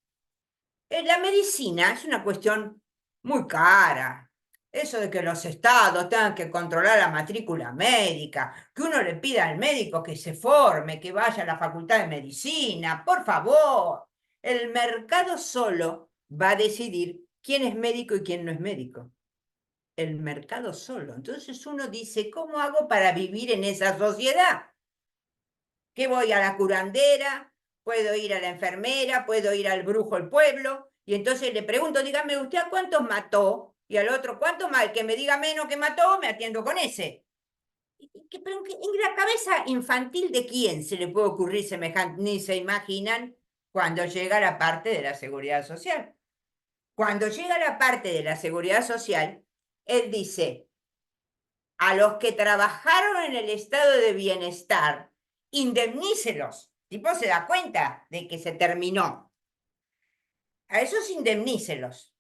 la medicina es una cuestión muy cara. Eso de que los estados tengan que controlar la matrícula médica, que uno le pida al médico que se forme, que vaya a la facultad de medicina, por favor. El mercado solo va a decidir quién es médico y quién no es médico. El mercado solo. Entonces uno dice, ¿cómo hago para vivir en esa sociedad? ¿Qué voy a la curandera? ¿Puedo ir a la enfermera? ¿Puedo ir al brujo del pueblo? Y entonces le pregunto, dígame usted, ¿a cuántos mató? Y al otro, ¿cuántos más? El que me diga menos que mató, me atiendo con ese. Pero en la cabeza infantil de quién se le puede ocurrir semejante, ni se imaginan cuando llega la parte de la seguridad social. Cuando llega la parte de la seguridad social, él dice, a los que trabajaron en el estado de bienestar, indemnícelos. El tipo se da cuenta de que se terminó. A esos indemnícelos.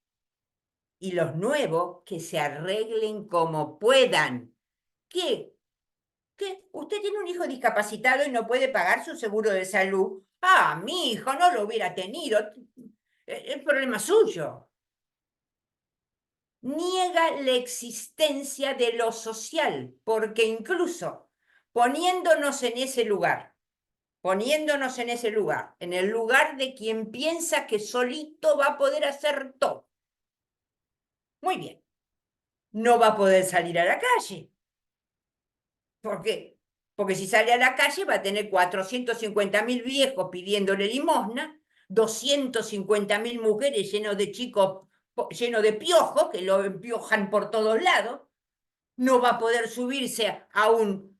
Y los nuevos que se arreglen como puedan. ¿Qué? ¿Qué? ¿Usted tiene un hijo discapacitado y no puede pagar su seguro de salud? Ah, mi hijo no lo hubiera tenido. Es problema suyo. Niega la existencia de lo social, porque incluso poniéndonos en ese lugar, en el lugar de quien piensa que solito va a poder hacer todo. Muy bien, no va a poder salir a la calle. ¿Por qué? Porque si sale a la calle va a tener 450.000 viejos pidiéndole limosna, 250.000 mujeres llenos de chicos, llenos de piojos, que lo empiojan por todos lados. No va a poder subirse a un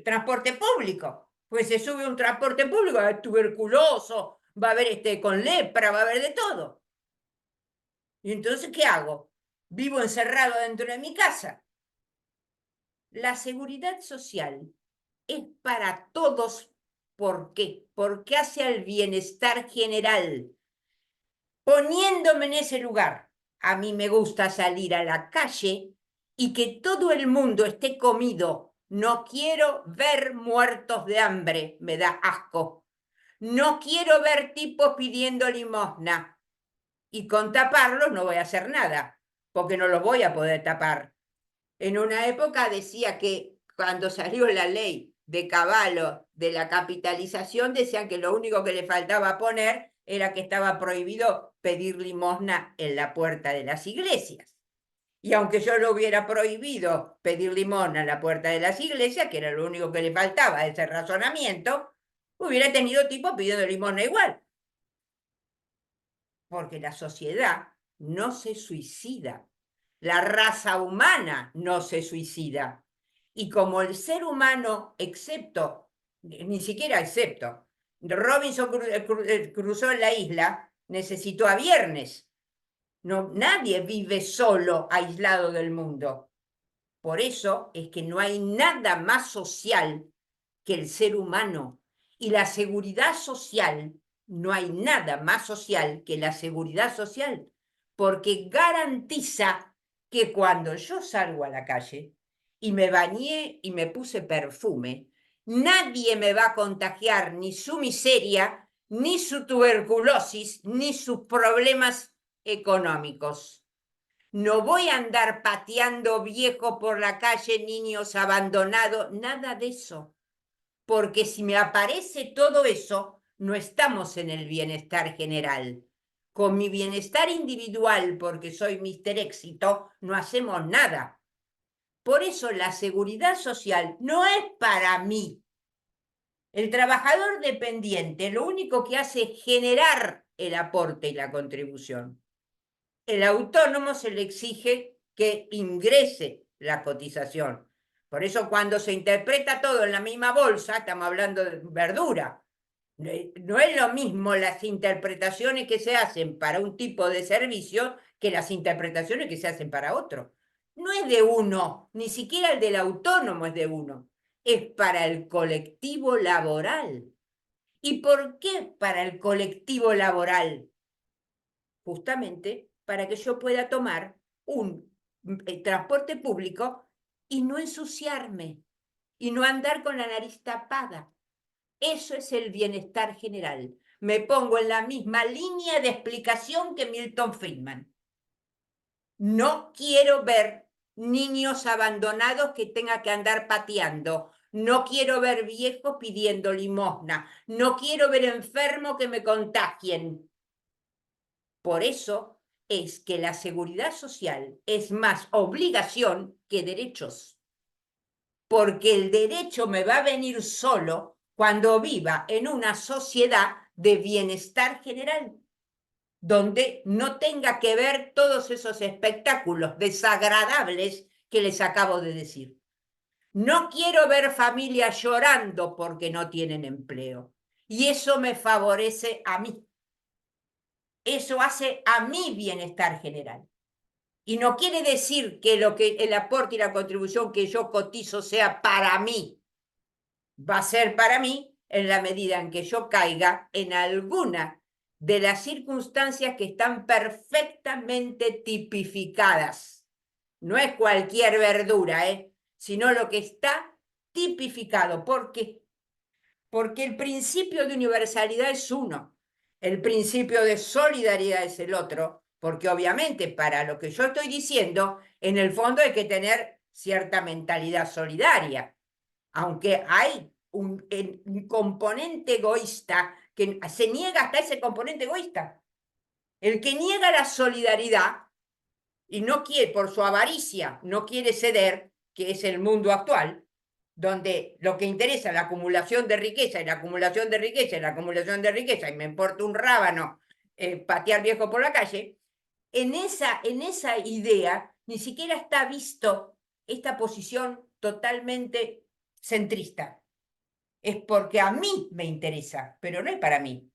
transporte público. Pues se sube a un transporte público, va a haber tuberculoso, va a haber con lepra, va a haber de todo. ¿Y entonces qué hago? ¿Vivo encerrado dentro de mi casa? La seguridad social es para todos. ¿Por qué? Porque hace al bienestar general. Poniéndome en ese lugar, a mí me gusta salir a la calle y que todo el mundo esté comido. No quiero ver muertos de hambre, me da asco. No quiero ver tipos pidiendo limosna. Y con taparlos no voy a hacer nada, porque no los voy a poder tapar. En una época decía que cuando salió la ley de Cavallo de la capitalización, decían que lo único que le faltaba poner era que estaba prohibido pedir limosna en la puerta de las iglesias. Y aunque yo lo hubiera prohibido pedir limosna en la puerta de las iglesias, que era lo único que le faltaba a ese razonamiento, hubiera tenido tipo pidiendo limosna igual. Porque la sociedad no se suicida. La raza humana no se suicida. Y como el ser humano, ni siquiera excepto, Robinson cruzó en la isla, necesitó a Viernes. No, nadie vive solo, aislado del mundo. Por eso es que no hay nada más social que el ser humano. Y la seguridad social, no hay nada más social que la seguridad social, porque garantiza que cuando yo salgo a la calle y me bañé y me puse perfume, nadie me va a contagiar ni su miseria, ni su tuberculosis, ni sus problemas económicos. No voy a andar pateando viejo por la calle, niños abandonados, nada de eso. Porque si me aparece todo eso, no estamos en el bienestar general. Con mi bienestar individual, porque soy Mr. Éxito, no hacemos nada. Por eso la seguridad social no es para mí. El trabajador dependiente lo único que hace es generar el aporte y la contribución. El autónomo se le exige que ingrese la cotización. Por eso cuando se interpreta todo en la misma bolsa, estamos hablando de verdura. No es lo mismo las interpretaciones que se hacen para un tipo de servicio que las interpretaciones que se hacen para otro. No es de uno, ni siquiera el del autónomo es de uno. Es para el colectivo laboral. ¿Y por qué para el colectivo laboral? Justamente para que yo pueda tomar un transporte público y no ensuciarme y no andar con la nariz tapada. Eso es el bienestar general. me pongo en la misma línea de explicación que Milton Friedman. No quiero ver niños abandonados que tengan que andar pateando. No quiero ver viejos pidiendo limosna. No quiero ver enfermos que me contagien. Por eso es que la seguridad social es más obligación que derechos. Porque el derecho me va a venir solo cuando viva en una sociedad de bienestar general, donde no tenga que ver todos esos espectáculos desagradables que les acabo de decir. No quiero ver familias llorando porque no tienen empleo. Y eso me favorece a mí. Eso hace a mi bienestar general. Y no quiere decir que el aporte y la contribución que yo cotizo sea para mí. Va a ser para mí en la medida en que yo caiga en alguna de las circunstancias que están perfectamente tipificadas. No es cualquier verdura, sino lo que está tipificado. ¿Por qué? Porque el principio de universalidad es uno, el principio de solidaridad es el otro, porque obviamente para lo que yo estoy diciendo, en el fondo hay que tener cierta mentalidad solidaria, aunque hay un componente egoísta que se niega hasta ese componente egoísta. El que niega la solidaridad y no quiere, por su avaricia, no quiere ceder, que es el mundo actual, donde lo que interesa es la acumulación de riqueza y la acumulación de riqueza y la acumulación de riqueza, y me importa un rábano patear viejo por la calle, en esa idea ni siquiera está visto esta posición totalmente centrista. Es porque a mí me interesa, pero no es para mí.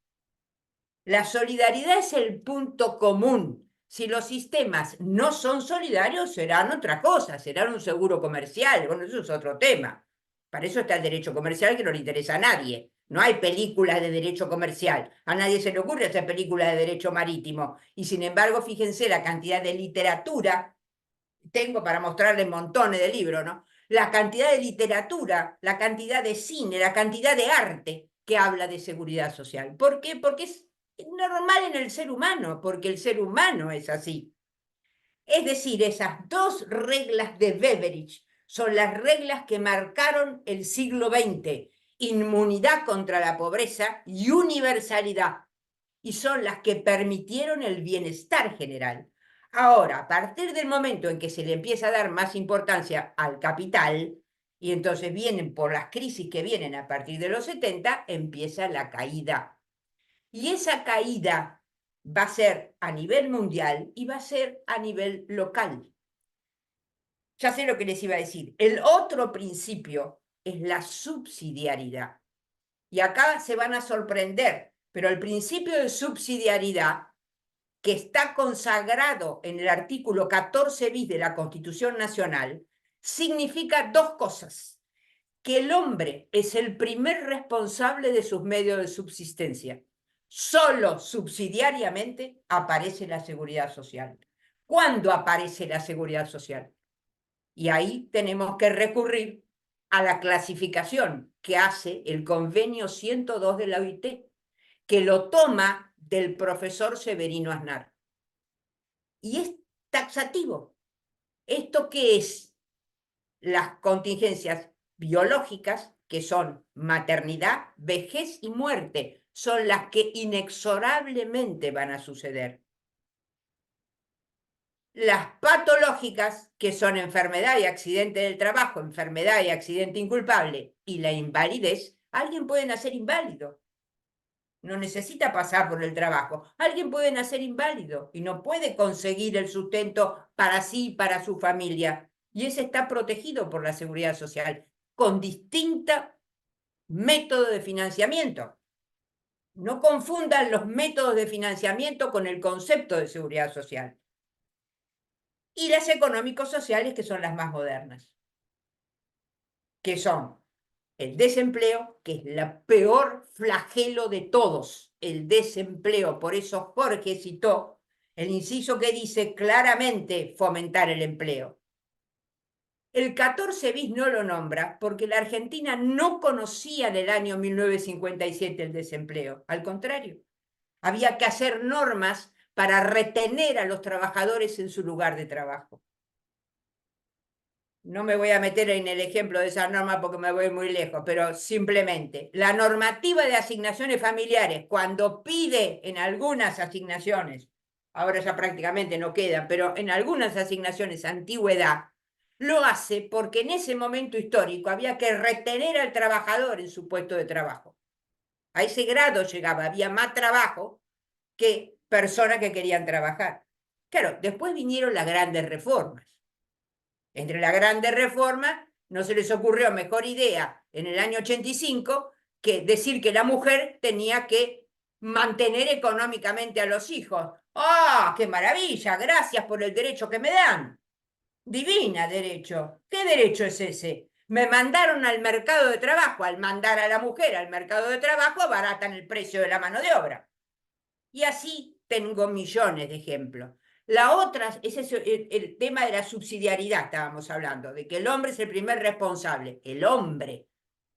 La solidaridad es el punto común. Si los sistemas no son solidarios, serán otra cosa, serán un seguro comercial. Bueno, eso es otro tema. Para eso está el derecho comercial, que no le interesa a nadie. No hay películas de derecho comercial. A nadie se le ocurre hacer películas de derecho marítimo. Y sin embargo, fíjense la cantidad de literatura. Tengo para mostrarles montones de libros, ¿no? La cantidad de literatura, la cantidad de cine, la cantidad de arte que habla de seguridad social. ¿Por qué? Porque es normal en el ser humano, porque el ser humano es así. Es decir, esas dos reglas de Beveridge son las reglas que marcaron el siglo XX, inmunidad contra la pobreza y universalidad, y son las que permitieron el bienestar general. Ahora, a partir del momento en que se le empieza a dar más importancia al capital, y entonces vienen por las crisis que vienen a partir de los 70, empieza la caída. Y esa caída va a ser a nivel mundial y va a ser a nivel local. Ya sé lo que les iba a decir. El otro principio es la subsidiariedad. Y acá se van a sorprender, pero el principio de subsidiariedad, que está consagrado en el artículo 14 bis de la Constitución Nacional, significa dos cosas. Que el hombre es el primer responsable de sus medios de subsistencia. Solo subsidiariamente aparece la seguridad social. ¿Cuándo aparece la seguridad social? Y ahí tenemos que recurrir a la clasificación que hace el convenio 102 de la OIT, que lo toma del profesor Severino Aznar. Y es taxativo. ¿Esto qué es? Las contingencias biológicas, que son maternidad, vejez y muerte, son las que inexorablemente van a suceder. Las patológicas, que son enfermedad y accidente del trabajo, enfermedad y accidente inculpable, y la invalidez, alguien puede nacer inválido. No necesita pasar por el trabajo. Alguien puede nacer inválido y no puede conseguir el sustento para sí y para su familia. Y ese está protegido por la seguridad social, con distinto método de financiamiento. No confundan los métodos de financiamiento con el concepto de seguridad social. Y las económico-sociales, que son las más modernas, que son el desempleo, que es el peor flagelo de todos, el desempleo. Por eso Jorge citó el inciso que dice claramente fomentar el empleo. El 14 bis no lo nombra porque la Argentina no conocía en el año 1957 el desempleo. Al contrario, había que hacer normas para retener a los trabajadores en su lugar de trabajo. No me voy a meter en el ejemplo de esa norma porque me voy muy lejos, pero simplemente la normativa de asignaciones familiares, cuando pide en algunas asignaciones, ahora ya prácticamente no queda, pero en algunas asignaciones antigüedad, lo hace porque en ese momento histórico había que retener al trabajador en su puesto de trabajo. A ese grado llegaba, había más trabajo que personas que querían trabajar. Claro, después vinieron las grandes reformas. Entre las grandes reformas no se les ocurrió mejor idea en el año 85 que decir que la mujer tenía que mantener económicamente a los hijos. ¡Ah, qué maravilla! Gracias por el derecho que me dan. Divina derecho. ¿Qué derecho es ese? Me mandaron al mercado de trabajo. Al mandar a la mujer al mercado de trabajo, abaratan el precio de la mano de obra. Y así tengo millones de ejemplos. La otra, ese es el tema de la subsidiariedad, estábamos hablando, de que el hombre es el primer responsable, el hombre.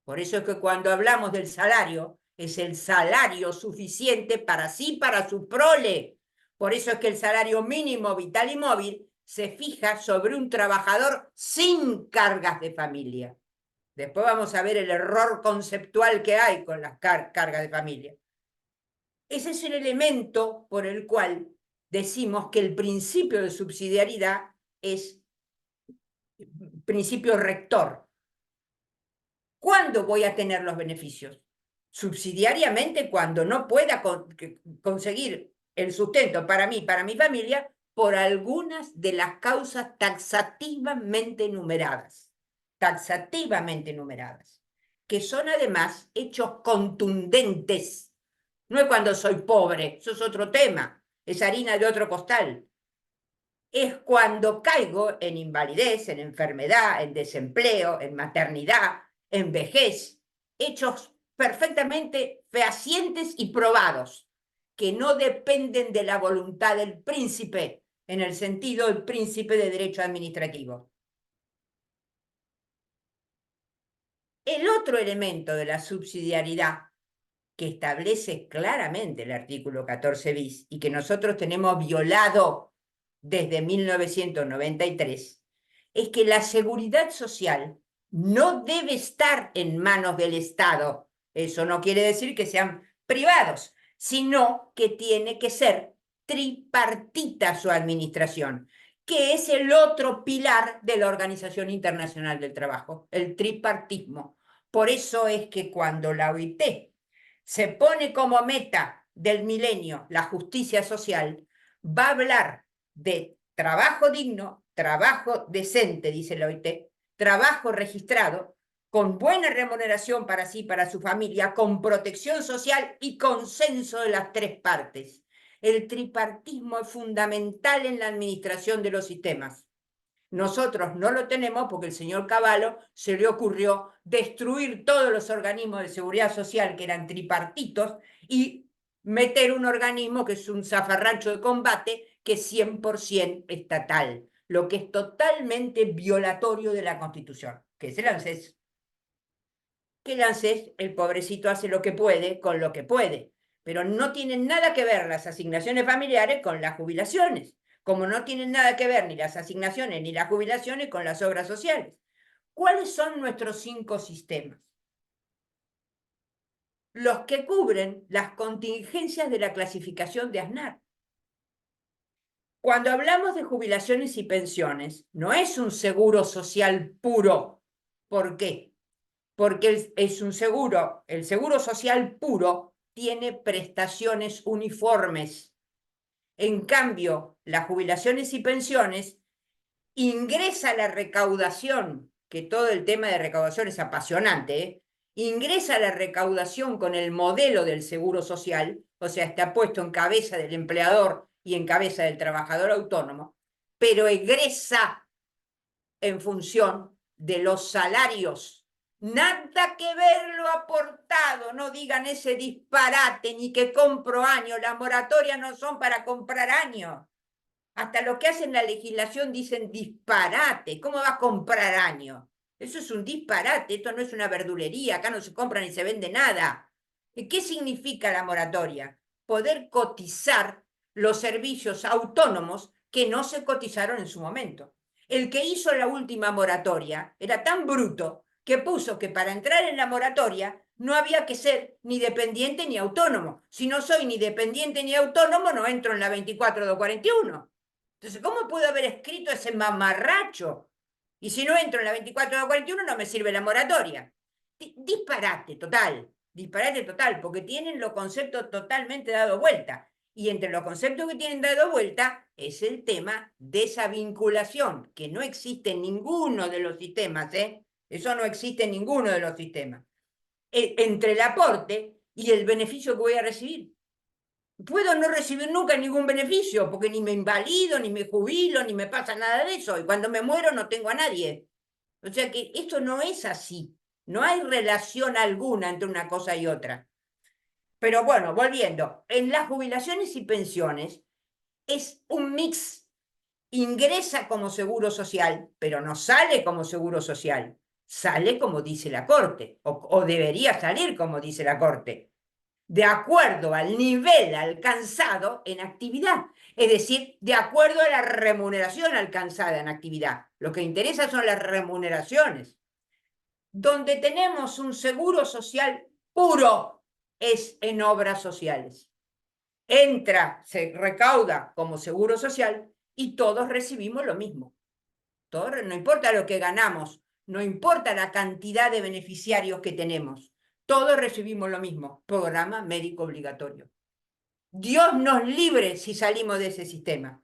Por eso es que cuando hablamos del salario, es el salario suficiente para sí, para su prole. Por eso es que el salario mínimo vital y móvil se fija sobre un trabajador sin cargas de familia. Después vamos a ver el error conceptual que hay con las cargas de familia. Ese es el elemento por el cual decimos que el principio de subsidiariedad es principio rector. ¿Cuándo voy a tener los beneficios? Subsidiariamente cuando no pueda conseguir el sustento para mí, para mi familia, por algunas de las causas taxativamente numeradas, que son además hechos contundentes. No es cuando soy pobre, eso es otro tema, es harina de otro costal. Es cuando caigo en invalidez, en enfermedad, en desempleo, en maternidad, en vejez, hechos perfectamente fehacientes y probados, que no dependen de la voluntad del príncipe, en el sentido del príncipe de derecho administrativo. El otro elemento de la subsidiariedad que establece claramente el artículo 14 bis y que nosotros tenemos violado desde 1993, es que la seguridad social no debe estar en manos del Estado. Eso no quiere decir que sean privados, sino que tiene que ser tripartita su administración, que es el otro pilar de la Organización Internacional del Trabajo, el tripartismo. Por eso es que cuando la OIT se pone como meta del milenio la justicia social, va a hablar de trabajo digno, trabajo decente, dice la OIT, trabajo registrado, con buena remuneración para sí, para su familia, con protección social y consenso de las tres partes. El tripartismo es fundamental en la administración de los sistemas. Nosotros no lo tenemos porque el señor Cavallo se le ocurrió destruir todos los organismos de seguridad social que eran tripartitos y meter un organismo que es un zafarrancho de combate que es 100% estatal, lo que es totalmente violatorio de la Constitución, que es el ANSES. Que el ANSES, el pobrecito hace lo que puede con lo que puede, pero no tienen nada que ver las asignaciones familiares con las jubilaciones, como no tienen nada que ver ni las asignaciones ni las jubilaciones con las obras sociales. ¿Cuáles son nuestros 5 sistemas? Los que cubren las contingencias de la clasificación de Aznar. Cuando hablamos de jubilaciones y pensiones, no es un seguro social puro. ¿Por qué? Porque es un seguro, el seguro social puro tiene prestaciones uniformes. En cambio, las jubilaciones y pensiones ingresa la recaudación, que todo el tema de recaudación es apasionante, ¿eh? Ingresa la recaudación con el modelo del seguro social, o sea, está puesto en cabeza del empleador y en cabeza del trabajador autónomo, pero egresa en función de los salarios. Nada que ver lo aportado, no digan ese disparate, ni que compro años, las moratorias no son para comprar años. Hasta lo que hacen la legislación dicen disparate. ¿Cómo va a comprar años? Eso es un disparate, esto no es una verdulería, acá no se compra ni se vende nada. ¿Y qué significa la moratoria? Poder cotizar los servicios autónomos que no se cotizaron en su momento. El que hizo la última moratoria era tan bruto que puso que para entrar en la moratoria no había que ser ni dependiente ni autónomo. Si no soy ni dependiente ni autónomo, no entro en la 24/241. Entonces, ¿cómo puedo haber escrito ese mamarracho? Y si no entro en la 24/241, no me sirve la moratoria. Disparate total, porque tienen los conceptos totalmente dado vuelta. Y entre los conceptos que tienen dado vuelta es el tema de esa vinculación, que no existe en ninguno de los sistemas, ¿eh? Eso no existe en ninguno de los sistemas. Entre el aporte y el beneficio que voy a recibir. Puedo no recibir nunca ningún beneficio, porque ni me invalido, ni me jubilo, ni me pasa nada de eso. Y cuando me muero no tengo a nadie. O sea que esto no es así. No hay relación alguna entre una cosa y otra. Pero bueno, volviendo, en las jubilaciones y pensiones es un mix. Ingresa como seguro social, pero no sale como seguro social. Sale como dice la Corte, o debería salir como dice la Corte, de acuerdo al nivel alcanzado en actividad, es decir, de acuerdo a la remuneración alcanzada en actividad. Lo que interesa son las remuneraciones. Donde tenemos un seguro social puro es en obras sociales. Entra, se recauda como seguro social y todos recibimos lo mismo. No importa lo que ganamos, no importa la cantidad de beneficiarios que tenemos, todos recibimos lo mismo, programa médico obligatorio. Dios nos libre si salimos de ese sistema.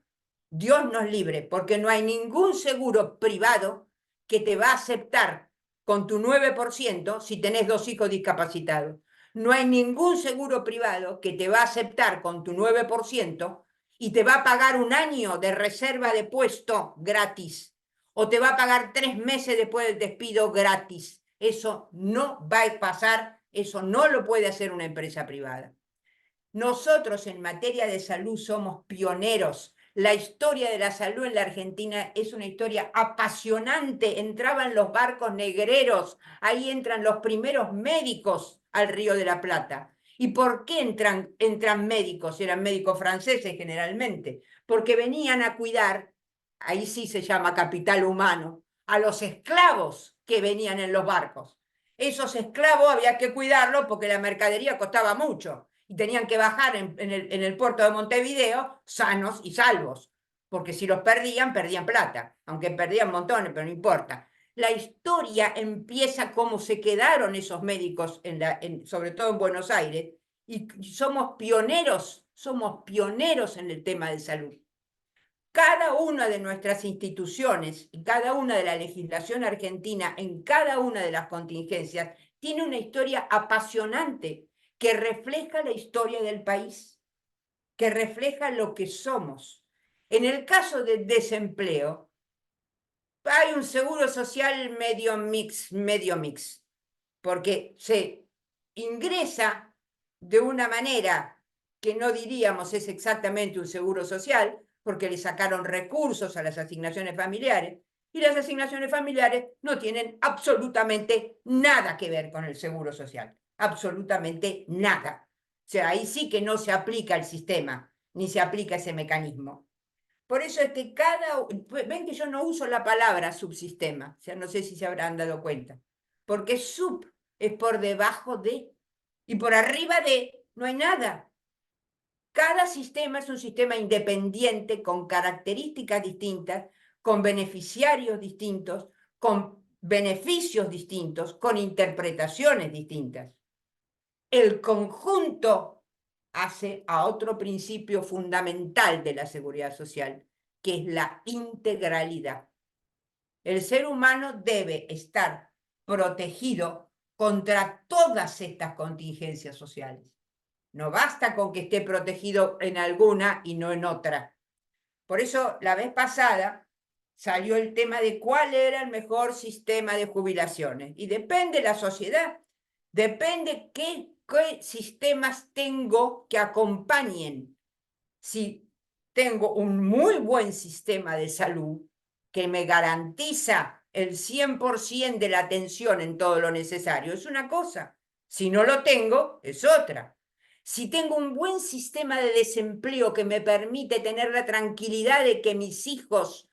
Dios nos libre, porque no hay ningún seguro privado que te va a aceptar con tu 9% si tenés 2 hijos discapacitados. No hay ningún seguro privado que te va a aceptar con tu 9% y te va a pagar un año de reserva de puesto gratis, o te va a pagar 3 meses después del despido gratis. Eso no va a pasar, eso no lo puede hacer una empresa privada. Nosotros en materia de salud somos pioneros. La historia de la salud en la Argentina es una historia apasionante. Entraban los barcos negreros, ahí entran los primeros médicos al Río de la Plata. ¿Y por qué entran médicos? Eran médicos franceses generalmente, porque venían a cuidar, ahí sí se llama capital humano, a los esclavos que venían en los barcos. Esos esclavos había que cuidarlos porque la mercadería costaba mucho y tenían que bajar en el puerto de Montevideo sanos y salvos, porque si los perdían, perdían plata, aunque perdían montones, pero no importa. La historia empieza como se quedaron esos médicos, sobre todo en Buenos Aires, y somos pioneros en el tema de salud. Cada una de nuestras instituciones y cada una de la legislación argentina en cada una de las contingencias tiene una historia apasionante que refleja la historia del país, que refleja lo que somos. En el caso del desempleo, hay un seguro social medio mix, porque se ingresa de una manera que no diríamos es exactamente un seguro social, porque le sacaron recursos a las asignaciones familiares, y las asignaciones familiares no tienen absolutamente nada que ver con el seguro social, absolutamente nada. O sea, ahí sí que no se aplica el sistema, ni se aplica ese mecanismo. Por eso es que ven que yo no uso la palabra subsistema, o sea, no sé si se habrán dado cuenta, porque sub es por debajo de, y por arriba de no hay nada. Cada sistema es un sistema independiente, con características distintas, con beneficiarios distintos, con beneficios distintos, con interpretaciones distintas. El conjunto hace a otro principio fundamental de la seguridad social, que es la integralidad. El ser humano debe estar protegido contra todas estas contingencias sociales. No basta con que esté protegido en alguna y no en otra. Por eso, la vez pasada salió el tema de cuál era el mejor sistema de jubilaciones. Y depende de la sociedad, depende qué sistemas tengo que acompañen. Si tengo un muy buen sistema de salud que me garantiza el 100% de la atención en todo lo necesario. Es una cosa. Si no lo tengo, es otra. Si tengo un buen sistema de desempleo que me permite tener la tranquilidad de que mis hijos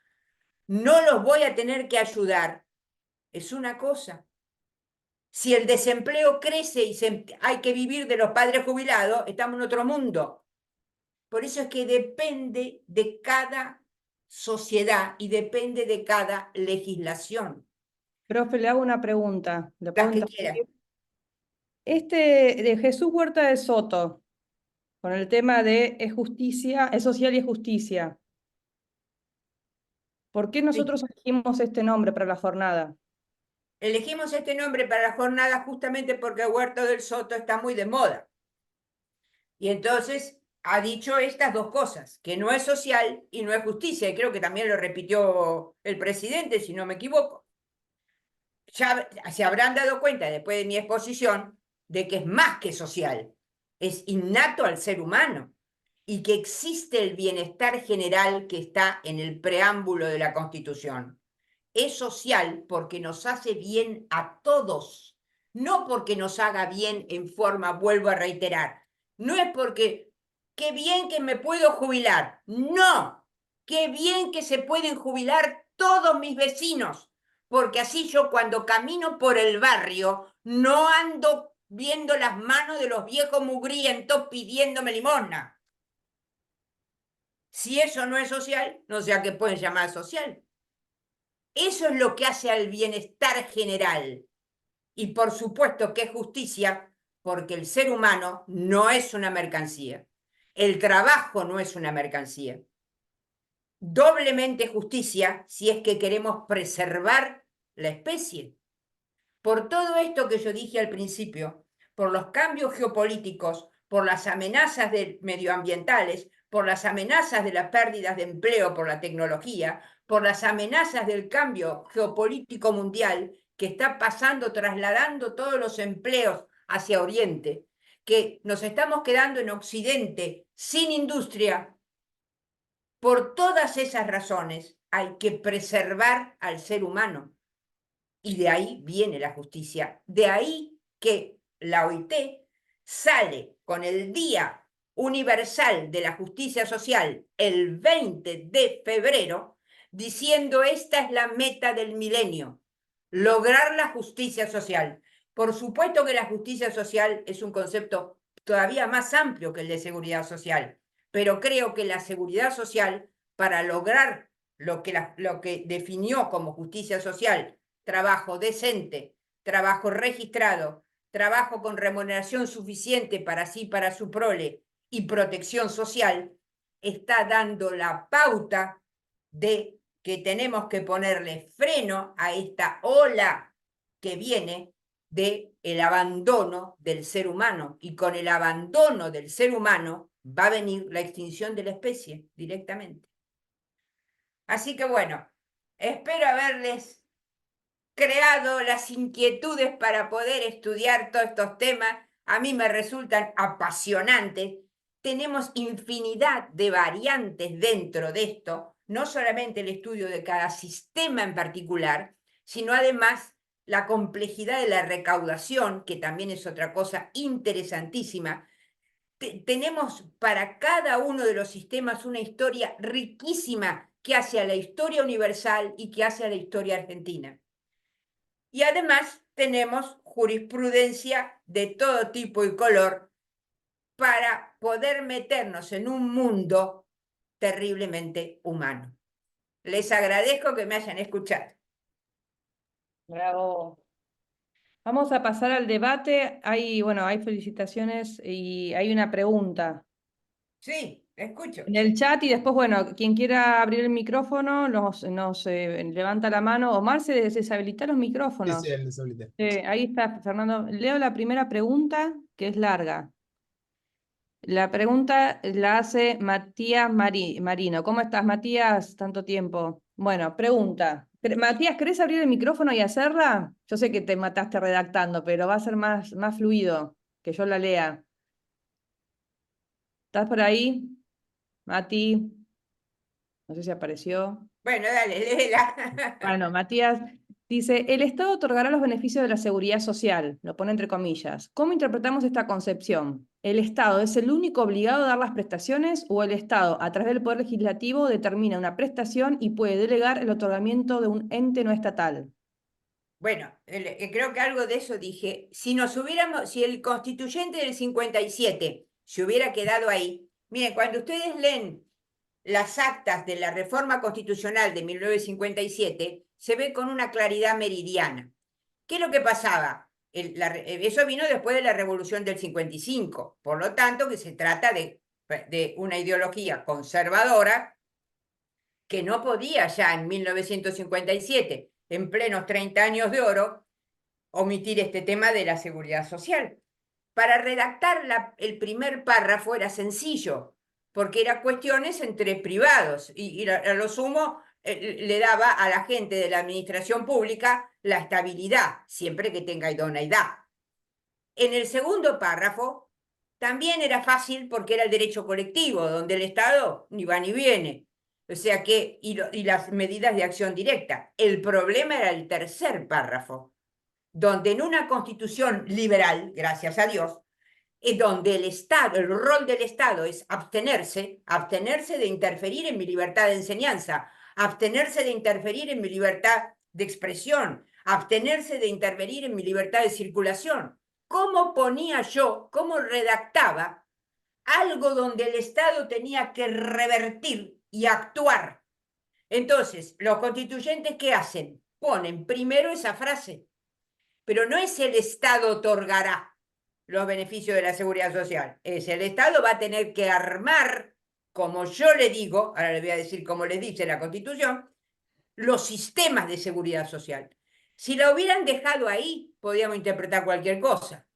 no los voy a tener que ayudar, es una cosa. Si el desempleo crece y hay que vivir de los padres jubilados, estamos en otro mundo. Por eso es que depende de cada sociedad y depende de cada legislación. Profe, le hago una pregunta. ¿Le puedo Las que quiera. interrumpir? De Jesús Huerta de Soto, con el tema de es justicia, es social y es justicia. ¿Por qué nosotros elegimos este nombre para la jornada? Elegimos este nombre para la jornada justamente porque Huerta del Soto está muy de moda. Y entonces ha dicho estas dos cosas, que no es social y no es justicia, y creo que también lo repitió el presidente, si no me equivoco. Ya se habrán dado cuenta después de mi exposición de que es más que social, es innato al ser humano y que existe el bienestar general que está en el preámbulo de la Constitución. Es social porque nos hace bien a todos, no porque nos haga bien en forma, vuelvo a reiterar, no es porque qué bien que me puedo jubilar, no, qué bien que se pueden jubilar todos mis vecinos, porque así yo cuando camino por el barrio no ando viendo las manos de los viejos mugrientos pidiéndome limosna. Si eso no es social, no sé a qué pueden llamar social. Eso es lo que hace al bienestar general. Y por supuesto que es justicia, porque el ser humano no es una mercancía. El trabajo no es una mercancía. Doblemente justicia si es que queremos preservar la especie. Por todo esto que yo dije al principio, por los cambios geopolíticos, por las amenazas medioambientales, por las amenazas de las pérdidas de empleo por la tecnología, por las amenazas del cambio geopolítico mundial que está pasando, trasladando todos los empleos hacia Oriente, que nos estamos quedando en Occidente sin industria. Por todas esas razones hay que preservar al ser humano. Y de ahí viene la justicia. De ahí que la OIT sale con el Día Universal de la Justicia Social el 20 de febrero, diciendo esta es la meta del milenio, lograr la justicia social. Por supuesto que la justicia social es un concepto todavía más amplio que el de seguridad social, pero creo que la seguridad social, para lograr lo que definió como justicia social, trabajo decente, trabajo registrado, trabajo con remuneración suficiente para sí, para su prole y protección social, está dando la pauta de que tenemos que ponerle freno a esta ola que viene del abandono del ser humano. Y con el abandono del ser humano va a venir la extinción de la especie directamente. Así que bueno, espero haberles creado las inquietudes para poder estudiar todos estos temas. A mí me resultan apasionantes. Tenemos infinidad de variantes dentro de esto, no solamente el estudio de cada sistema en particular, sino además la complejidad de la recaudación, que también es otra cosa interesantísima. Tenemos para cada uno de los sistemas una historia riquísima que hace a la historia universal y que hace a la historia argentina. Y además tenemos jurisprudencia de todo tipo y color para poder meternos en un mundo terriblemente humano. Les agradezco que me hayan escuchado. Bravo. Vamos a pasar al debate. Hay felicitaciones y hay una pregunta Sí, escucho. en el chat y después, bueno, quien quiera abrir el micrófono nos levanta la mano. Omar, se deshabilita los micrófonos. Sí, el deshabilité. Ahí está, Fernando. Leo la primera pregunta, que es larga. La pregunta la hace Matías Marino. ¿Cómo estás, Matías? Tanto tiempo. Bueno, pregunta. Matías, ¿querés abrir el micrófono y hacerla? Yo sé que te mataste redactando, pero va a ser más fluido que yo la lea. ¿Estás por ahí, Mati? No sé si apareció. Bueno, dale, léela. Bueno, Matías dice, el Estado otorgará los beneficios de la seguridad social, lo pone entre comillas. ¿Cómo interpretamos esta concepción? ¿El Estado es el único obligado a dar las prestaciones o el Estado, a través del Poder Legislativo, determina una prestación y puede delegar el otorgamiento de un ente no estatal? Bueno, creo que algo de eso dije. Si el constituyente del 57 se hubiera quedado ahí, miren, cuando ustedes leen las actas de la reforma constitucional de 1957, se ve con una claridad meridiana. ¿Qué es lo que pasaba? Eso vino después de la Revolución del 55, por lo tanto que se trata de una ideología conservadora que no podía ya en 1957, en plenos 30 años de oro, omitir este tema de la seguridad social. Para redactar el primer párrafo era sencillo, porque eran cuestiones entre privados y a lo sumo le daba a la gente de la administración pública la estabilidad, siempre que tenga idoneidad. En el segundo párrafo también era fácil porque era el derecho colectivo, donde el Estado ni va ni viene. O sea que, y las medidas de acción directa. El problema era el tercer párrafo, donde en una constitución liberal, gracias a Dios, es donde el Estado, el rol del Estado es abstenerse de interferir en mi libertad de enseñanza, abstenerse de interferir en mi libertad de expresión, abstenerse de interferir en mi libertad de circulación. ¿Cómo ponía yo, cómo redactaba algo donde el Estado tenía que revertir y actuar? Entonces, los constituyentes, ¿qué hacen? Ponen primero esa frase, pero no es el Estado otorgará los beneficios de la seguridad social. Es el Estado va a tener que armar, como yo le digo, ahora le voy a decir como les dice la Constitución, los sistemas de seguridad social. Si la hubieran dejado ahí, podíamos interpretar cualquier cosa.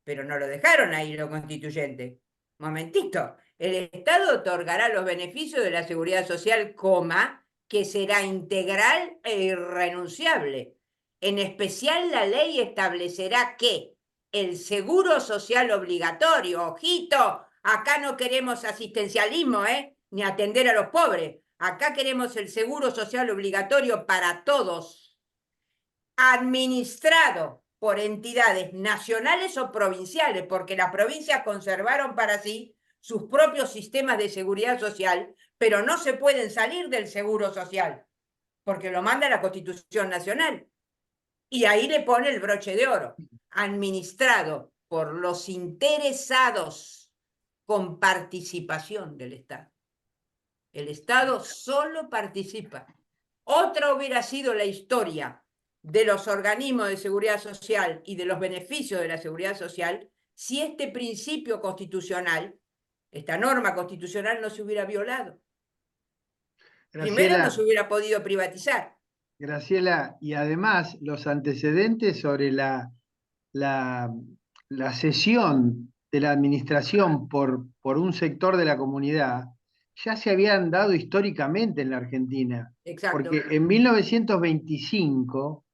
Pero no lo dejaron ahí los constituyentes. Momentito. El Estado otorgará los beneficios de la seguridad social, coma, que será integral e irrenunciable. En especial, la ley establecerá que el seguro social obligatorio, ojito, acá no queremos asistencialismo, ni atender a los pobres. Acá queremos el seguro social obligatorio para todos, administrado por entidades nacionales o provinciales, porque las provincias conservaron para sí sus propios sistemas de seguridad social, pero no se pueden salir del seguro social, porque lo manda la Constitución Nacional. Y ahí le pone el broche de oro, administrado por los interesados con participación del Estado. El Estado solo participa. Otra hubiera sido la historia de los organismos de seguridad social y de los beneficios de la seguridad social si este principio constitucional, esta norma constitucional, no se hubiera violado. Primero no se hubiera podido privatizar. Graciela, y además los antecedentes sobre la cesión de la administración por un sector de la comunidad ya se habían dado históricamente en la Argentina. Exacto. Porque en 1925,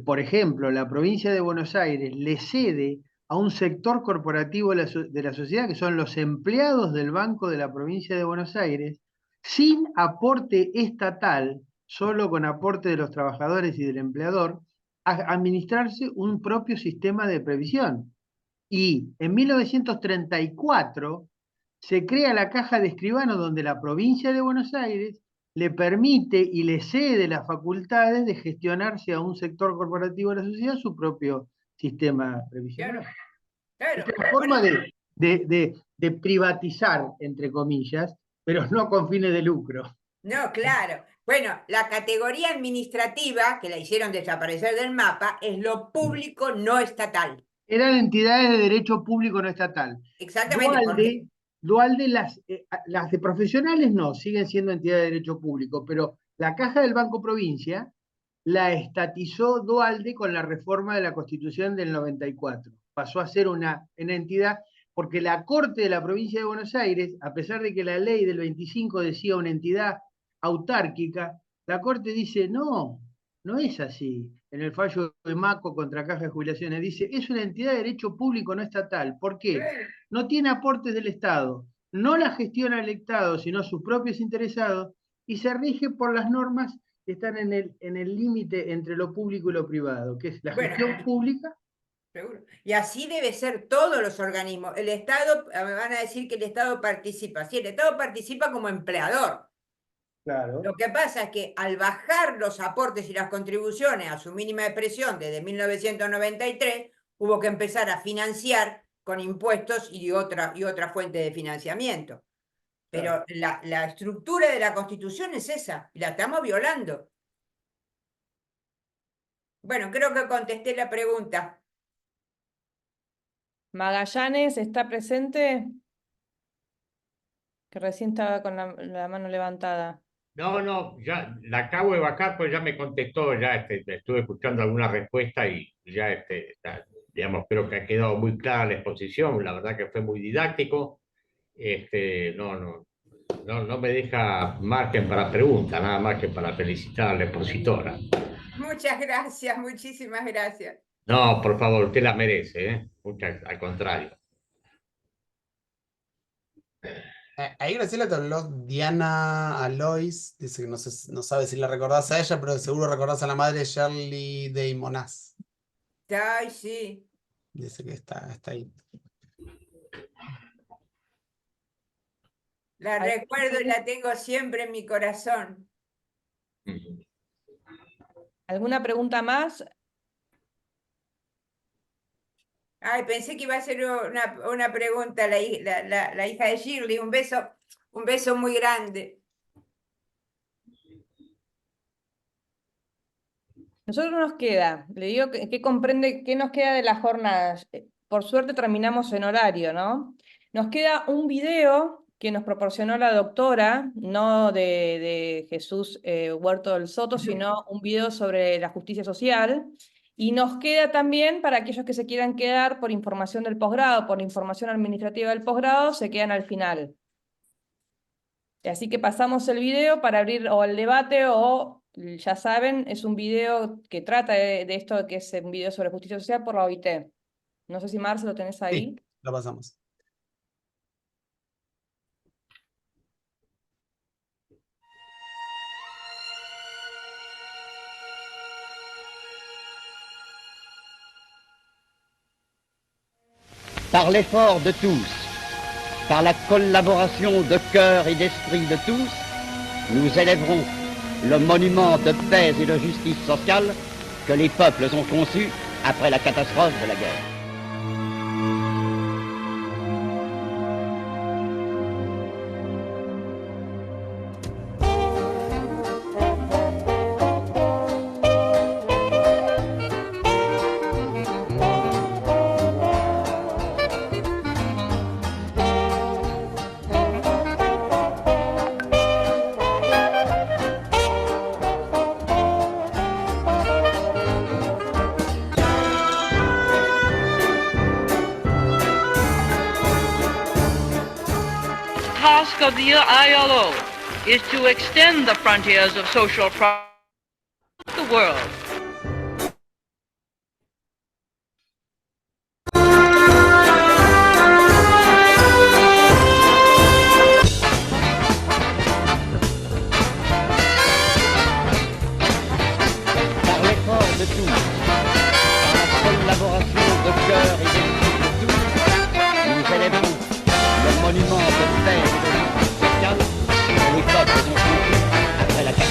por ejemplo, la provincia de Buenos Aires le cede a un sector corporativo de la sociedad, que son los empleados del Banco de la provincia de Buenos Aires, sin aporte estatal, solo con aporte de los trabajadores y del empleador, a administrarse un propio sistema de previsión. Y en 1934 se crea la Caja de Escribanos, donde la provincia de Buenos Aires le permite y le cede las facultades de gestionarse a un sector corporativo de la sociedad su propio sistema previsional. Claro. Es una forma de privatizar, entre comillas, pero no con fines de lucro. No, claro. Bueno, la categoría administrativa, que la hicieron desaparecer del mapa, es lo público no estatal. Eran entidades de derecho público no estatal. Exactamente. Dualde las de profesionales no, siguen siendo entidades de derecho público, pero la Caja del Banco Provincia la estatizó Dualde con la reforma de la Constitución del 94. Pasó a ser una entidad, porque la Corte de la Provincia de Buenos Aires, a pesar de que la ley del 25 decía una entidad autárquica, la Corte dice, no es así. En el fallo de Maco contra Caja de Jubilaciones dice, es una entidad de derecho público no estatal. ¿Por qué? No tiene aportes del Estado, no la gestiona el Estado, sino sus propios interesados, y se rige por las normas que están en el límite entre lo público y lo privado, que es la gestión pública. Seguro. Y así debe ser todos los organismos. El Estado, me van a decir que el Estado participa. Sí, el Estado participa como empleador. Claro. Lo que pasa es que al bajar los aportes y las contribuciones a su mínima expresión desde 1993, hubo que empezar a financiar con impuestos y otra fuente de financiamiento. Pero la estructura de la Constitución es esa, y la estamos violando. Bueno, creo que contesté la pregunta. Magallanes, ¿está presente? Que recién estaba con la mano levantada. No, ya la acabo de bajar, pues ya me contestó, ya estuve escuchando alguna respuesta y ya, digamos, creo que ha quedado muy clara la exposición, la verdad que fue muy didáctico, no me deja margen para pregunta, nada más que para felicitar a la expositora. Muchas gracias, muchísimas gracias. No, por favor, usted la merece, ¿eh? Al contrario. Ahí Graciela te habló Diana Alois, dice que no sabe si la recordás a ella, pero seguro recordás a la madre Shirley de Monás. Ay, sí. Dice que está ahí. La recuerdo y la tengo siempre en mi corazón. ¿Alguna pregunta más? Ay, pensé que iba a ser una pregunta la hija de Shirley. Un beso muy grande. Nosotros nos queda, le digo que comprende qué nos queda de las jornadas. Por suerte terminamos en horario, ¿no? Nos queda un video que nos proporcionó la doctora, no de Jesús Huerto del Soto, sino un video sobre la justicia social. Y nos queda también, para aquellos que se quieran quedar por información del posgrado, por información administrativa del posgrado, se quedan al final. Así que pasamos el video para abrir o el debate o, ya saben, es un video que trata de esto, que es un video sobre justicia social por la OIT. No sé si Marce lo tenés ahí. Sí, lo pasamos. Par l'effort de tous, par la collaboration de cœur et d'esprit de tous, nous élèverons le monument de paix et de justice sociale que les peuples ont conçu après la catastrophe de la guerre. Of the ILO is to extend the frontiers of social progress to the world. Par l'effort de tous, par la collaboration de cœur et d'esprit de tous, nous élèverons le monument de paix et de justice sociale que les peuples ont conçu après la catastrophe de la guerre.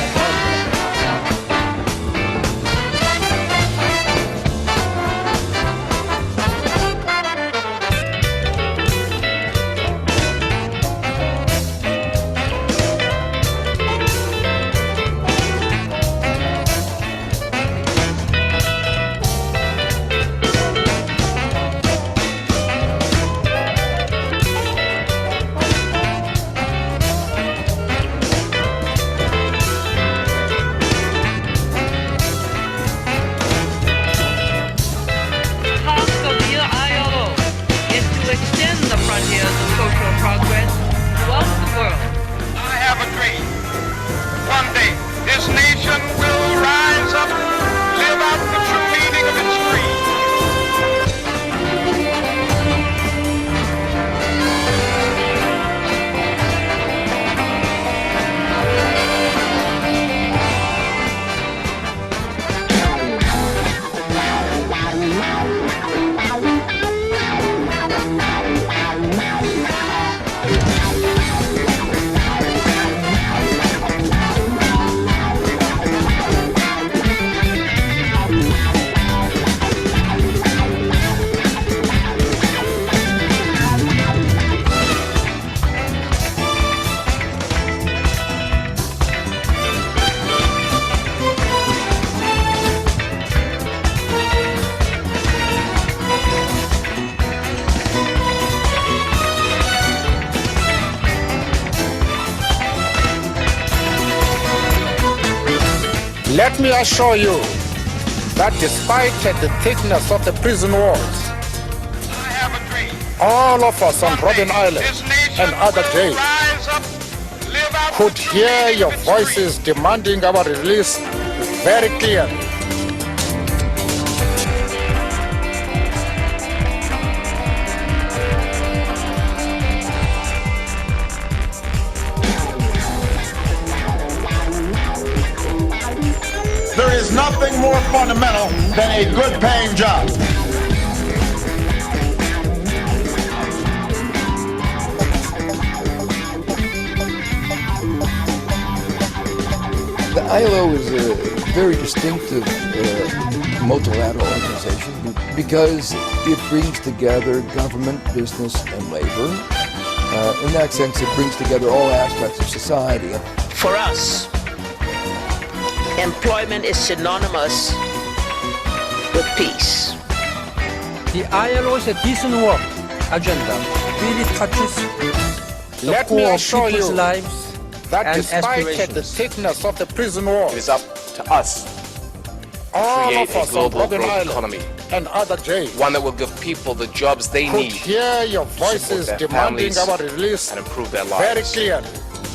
Let me assure you that despite the thickness of the prison walls, all of us on Robben Island and other jails could hear your voices demanding our release very clearly. There is nothing more fundamental than a good paying job. The ILO is a very distinctive multilateral organization because it brings together government, business, and labor. In that sense, it brings together all aspects of society. For us, employment is synonymous with peace. The ILO's decent work agenda really touches the core of people's lives that and despite aspirations. the thickness of the prison walls, it is up to us all create of a us on global Robben growth Island economy, and other jails one that will give people the jobs they could need hear your to support voices their demanding families our release and improve their very lives. clearly.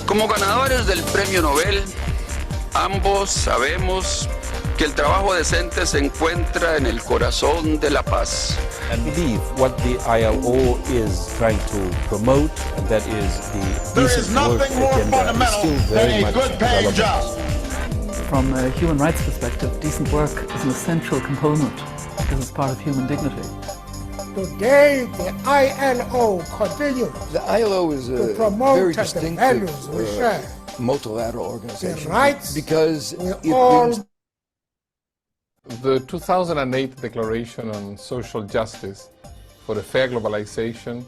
Como ganadores del Premio Nobel, ambos sabemos que el trabajo decente se encuentra en el corazón de la paz. I believe what the ILO is trying to promote, and that is the There is decent work nothing more agenda, is fundamental still than very a much good paying relevant. job. From a human rights perspective, decent work is an essential component because it's part of human dignity. Today, the ILO continues The ILO is to a promote very the distinctive values we share. multilateral organization rights because it all brings The 2008 Declaration on Social Justice for a Fair Globalization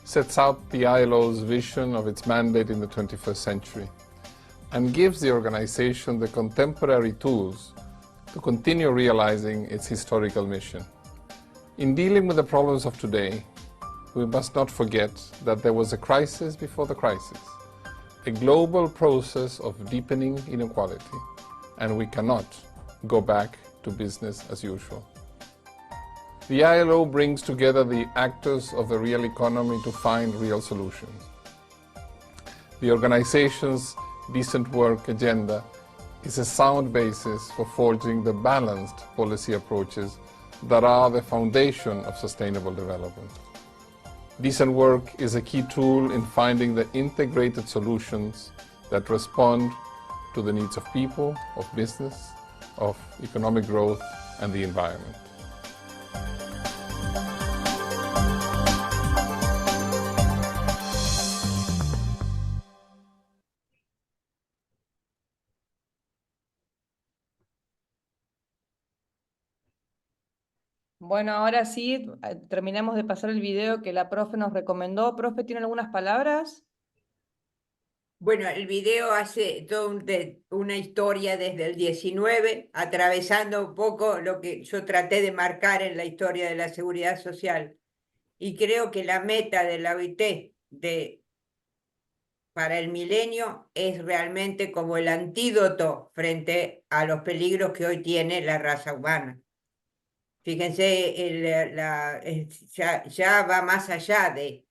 sets out the ILO's vision of its mandate in the 21st century and gives the organization the contemporary tools to continue realizing its historical mission. In dealing with the problems of today, we must not forget that there was a crisis before the crisis, a global process of deepening inequality, and we cannot go back to business as usual. The ILO brings together the actors of the real economy to find real solutions. The organization's decent work agenda is a sound basis for forging the balanced policy approaches that are the foundation of sustainable development. Decent work is a key tool in finding the integrated solutions that respond to the needs of people, of business, of economic growth, and the environment. Bueno, ahora sí, terminamos de pasar el video que la profe nos recomendó. Profe, ¿tiene algunas palabras? Bueno, el video hace toda una historia desde el 19, atravesando un poco lo que yo traté de marcar en la historia de la seguridad social. Y creo que la meta de la OIT para el milenio es realmente como el antídoto frente a los peligros que hoy tiene la raza humana. Fíjense, ya va más allá de...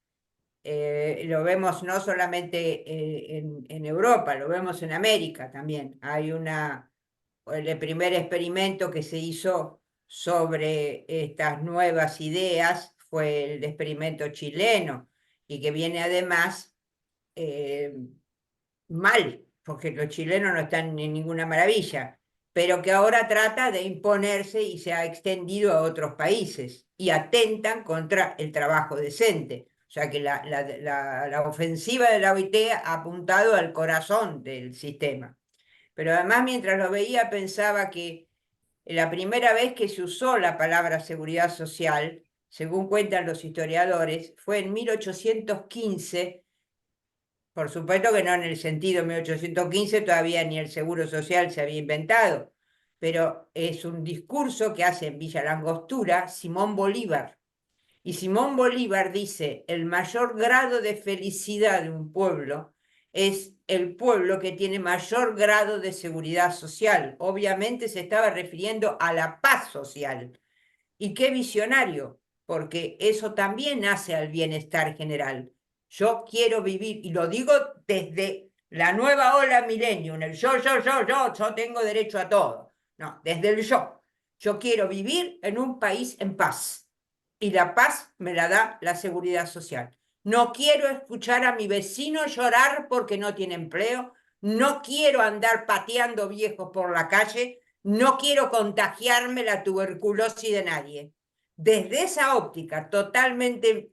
lo vemos no solamente en Europa, lo vemos en América también. Hay el primer experimento que se hizo sobre estas nuevas ideas fue el experimento chileno, y que viene además mal, porque los chilenos no están en ninguna maravilla, pero que ahora trata de imponerse y se ha extendido a otros países, y atentan contra el trabajo decente. O sea que la ofensiva de la OIT ha apuntado al corazón del sistema. Pero además, mientras lo veía, pensaba que la primera vez que se usó la palabra seguridad social, según cuentan los historiadores, fue en 1815. Por supuesto que no en el sentido 1815, todavía ni el seguro social se había inventado, pero es un discurso que hace en Villa Langostura Simón Bolívar. Y Simón Bolívar dice: el mayor grado de felicidad de un pueblo es el pueblo que tiene mayor grado de seguridad social. Obviamente se estaba refiriendo a la paz social. Y qué visionario, porque eso también hace al bienestar general. Yo quiero vivir, y lo digo desde la nueva ola millennium, el yo tengo derecho a todo. No, desde el yo. Yo quiero vivir en un país en paz. Y la paz me la da la seguridad social. No quiero escuchar a mi vecino llorar porque no tiene empleo. No quiero andar pateando viejos por la calle. No quiero contagiarme la tuberculosis de nadie. Desde esa óptica totalmente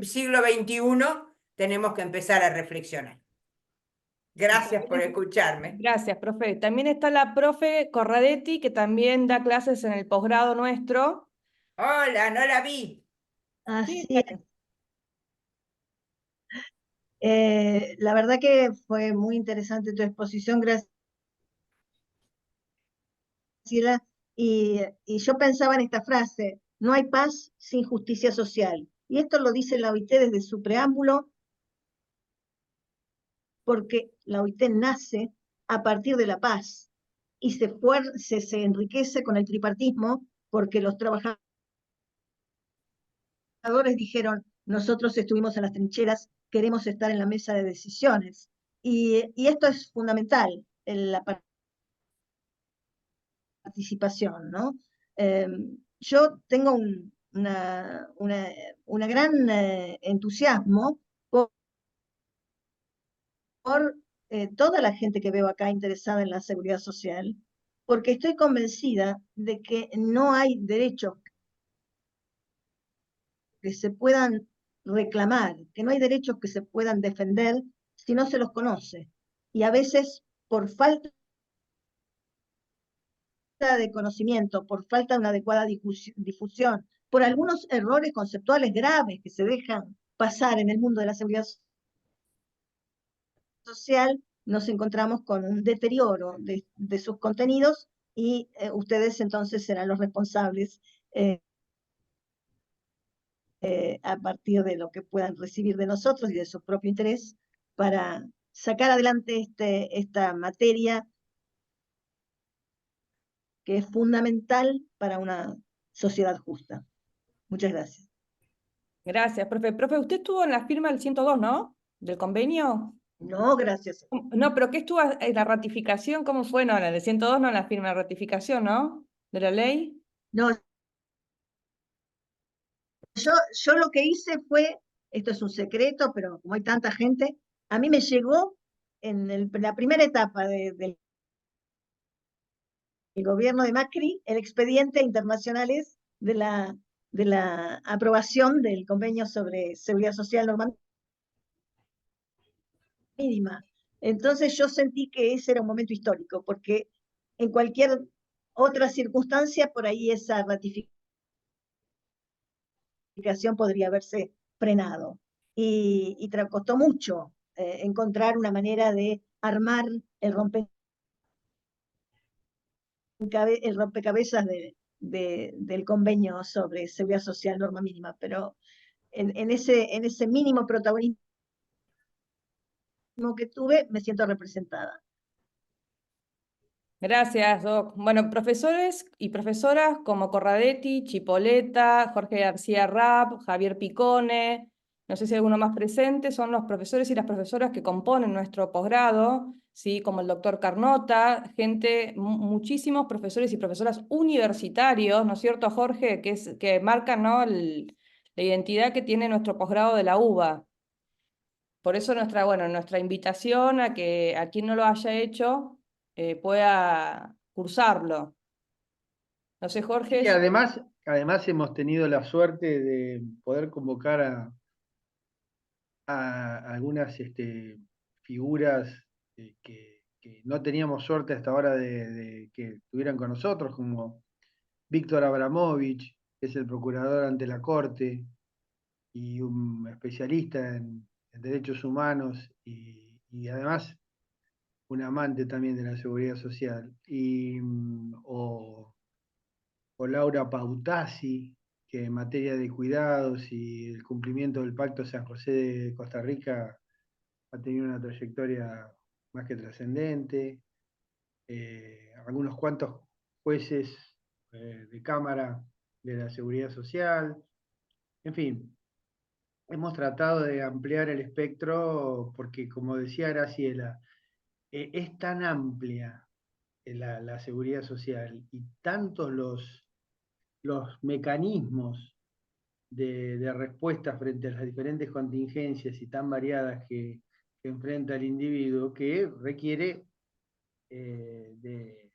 siglo XXI, tenemos que empezar a reflexionar. Gracias por escucharme. Gracias, profe. También está la profe Corradetti, que también da clases en el posgrado nuestro. Hola, no la vi. Así es. La verdad que fue muy interesante tu exposición, gracias. Y yo pensaba en esta frase: no hay paz sin justicia social. Y esto lo dice la OIT desde su preámbulo, porque la OIT nace a partir de la paz y se enriquece con el tripartismo, porque los trabajadores dijeron: nosotros estuvimos en las trincheras, queremos estar en la mesa de decisiones. Y esto es fundamental, la participación, ¿no? Yo tengo una gran entusiasmo por toda la gente que veo acá interesada en la seguridad social, porque estoy convencida de que no hay derechos que se puedan reclamar, que no hay derechos que se puedan defender si no se los conoce. Y a veces, por falta de conocimiento, por falta de una adecuada difusión, por algunos errores conceptuales graves que se dejan pasar en el mundo de la seguridad social, nos encontramos con un deterioro de sus contenidos y ustedes entonces serán los responsables a partir de lo que puedan recibir de nosotros y de su propio interés para sacar adelante esta materia que es fundamental para una sociedad justa. Muchas gracias. Gracias, profe. Profe, usted estuvo en la firma del 102, ¿no? ¿Del convenio? No, gracias. No, pero ¿qué estuvo en la ratificación? ¿Cómo fue? No, la del 102 no, la firma de ratificación, ¿no? ¿De la ley? No, yo lo que hice fue, esto es un secreto, pero como hay tanta gente, a mí me llegó en la primera etapa del gobierno de Macri el expediente internacionales de la aprobación del convenio sobre seguridad social norma mínima. Entonces yo sentí que ese era un momento histórico, porque en cualquier otra circunstancia por ahí esa ratificación podría haberse frenado. Y costó mucho encontrar una manera de armar el rompecabezas del convenio sobre seguridad social norma mínima, pero en ese mínimo protagonismo que tuve, me siento representada. Gracias, Doc. Bueno, profesores y profesoras como Corradetti, Chipoleta, Jorge García Rapp, Javier Picone, no sé si hay alguno más presente, son los profesores y las profesoras que componen nuestro posgrado, ¿sí? Como el doctor Carnota, muchísimos profesores y profesoras universitarios, ¿no es cierto, Jorge? Que marcan, ¿no? la identidad que tiene nuestro posgrado de la UBA. Por eso nuestra invitación a que a quien no lo haya hecho pueda cursarlo. No sé, Jorge. Y además hemos tenido la suerte de poder convocar a algunas figuras que no teníamos suerte hasta ahora de que estuvieran con nosotros, como Víctor Abramovich, que es el procurador ante la Corte y un especialista en derechos humanos y además un amante también de la seguridad social, o Laura Pautasi, que en materia de cuidados y el cumplimiento del Pacto San José de Costa Rica ha tenido una trayectoria más que trascendente. Algunos cuantos jueces de Cámara de la Seguridad Social. En fin, hemos tratado de ampliar el espectro porque, como decía Graciela, es tan amplia la seguridad social y tantos los mecanismos de respuesta frente a las diferentes contingencias y tan variadas que enfrenta el individuo, que requiere de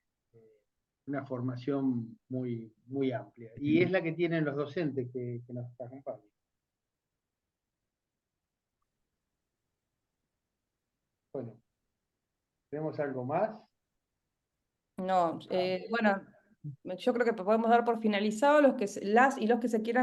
una formación muy amplia. Y es la que tienen los docentes que nos acompañan. Bueno, ¿tenemos algo más? No, bueno, yo creo que podemos dar por finalizado las y los que se quieran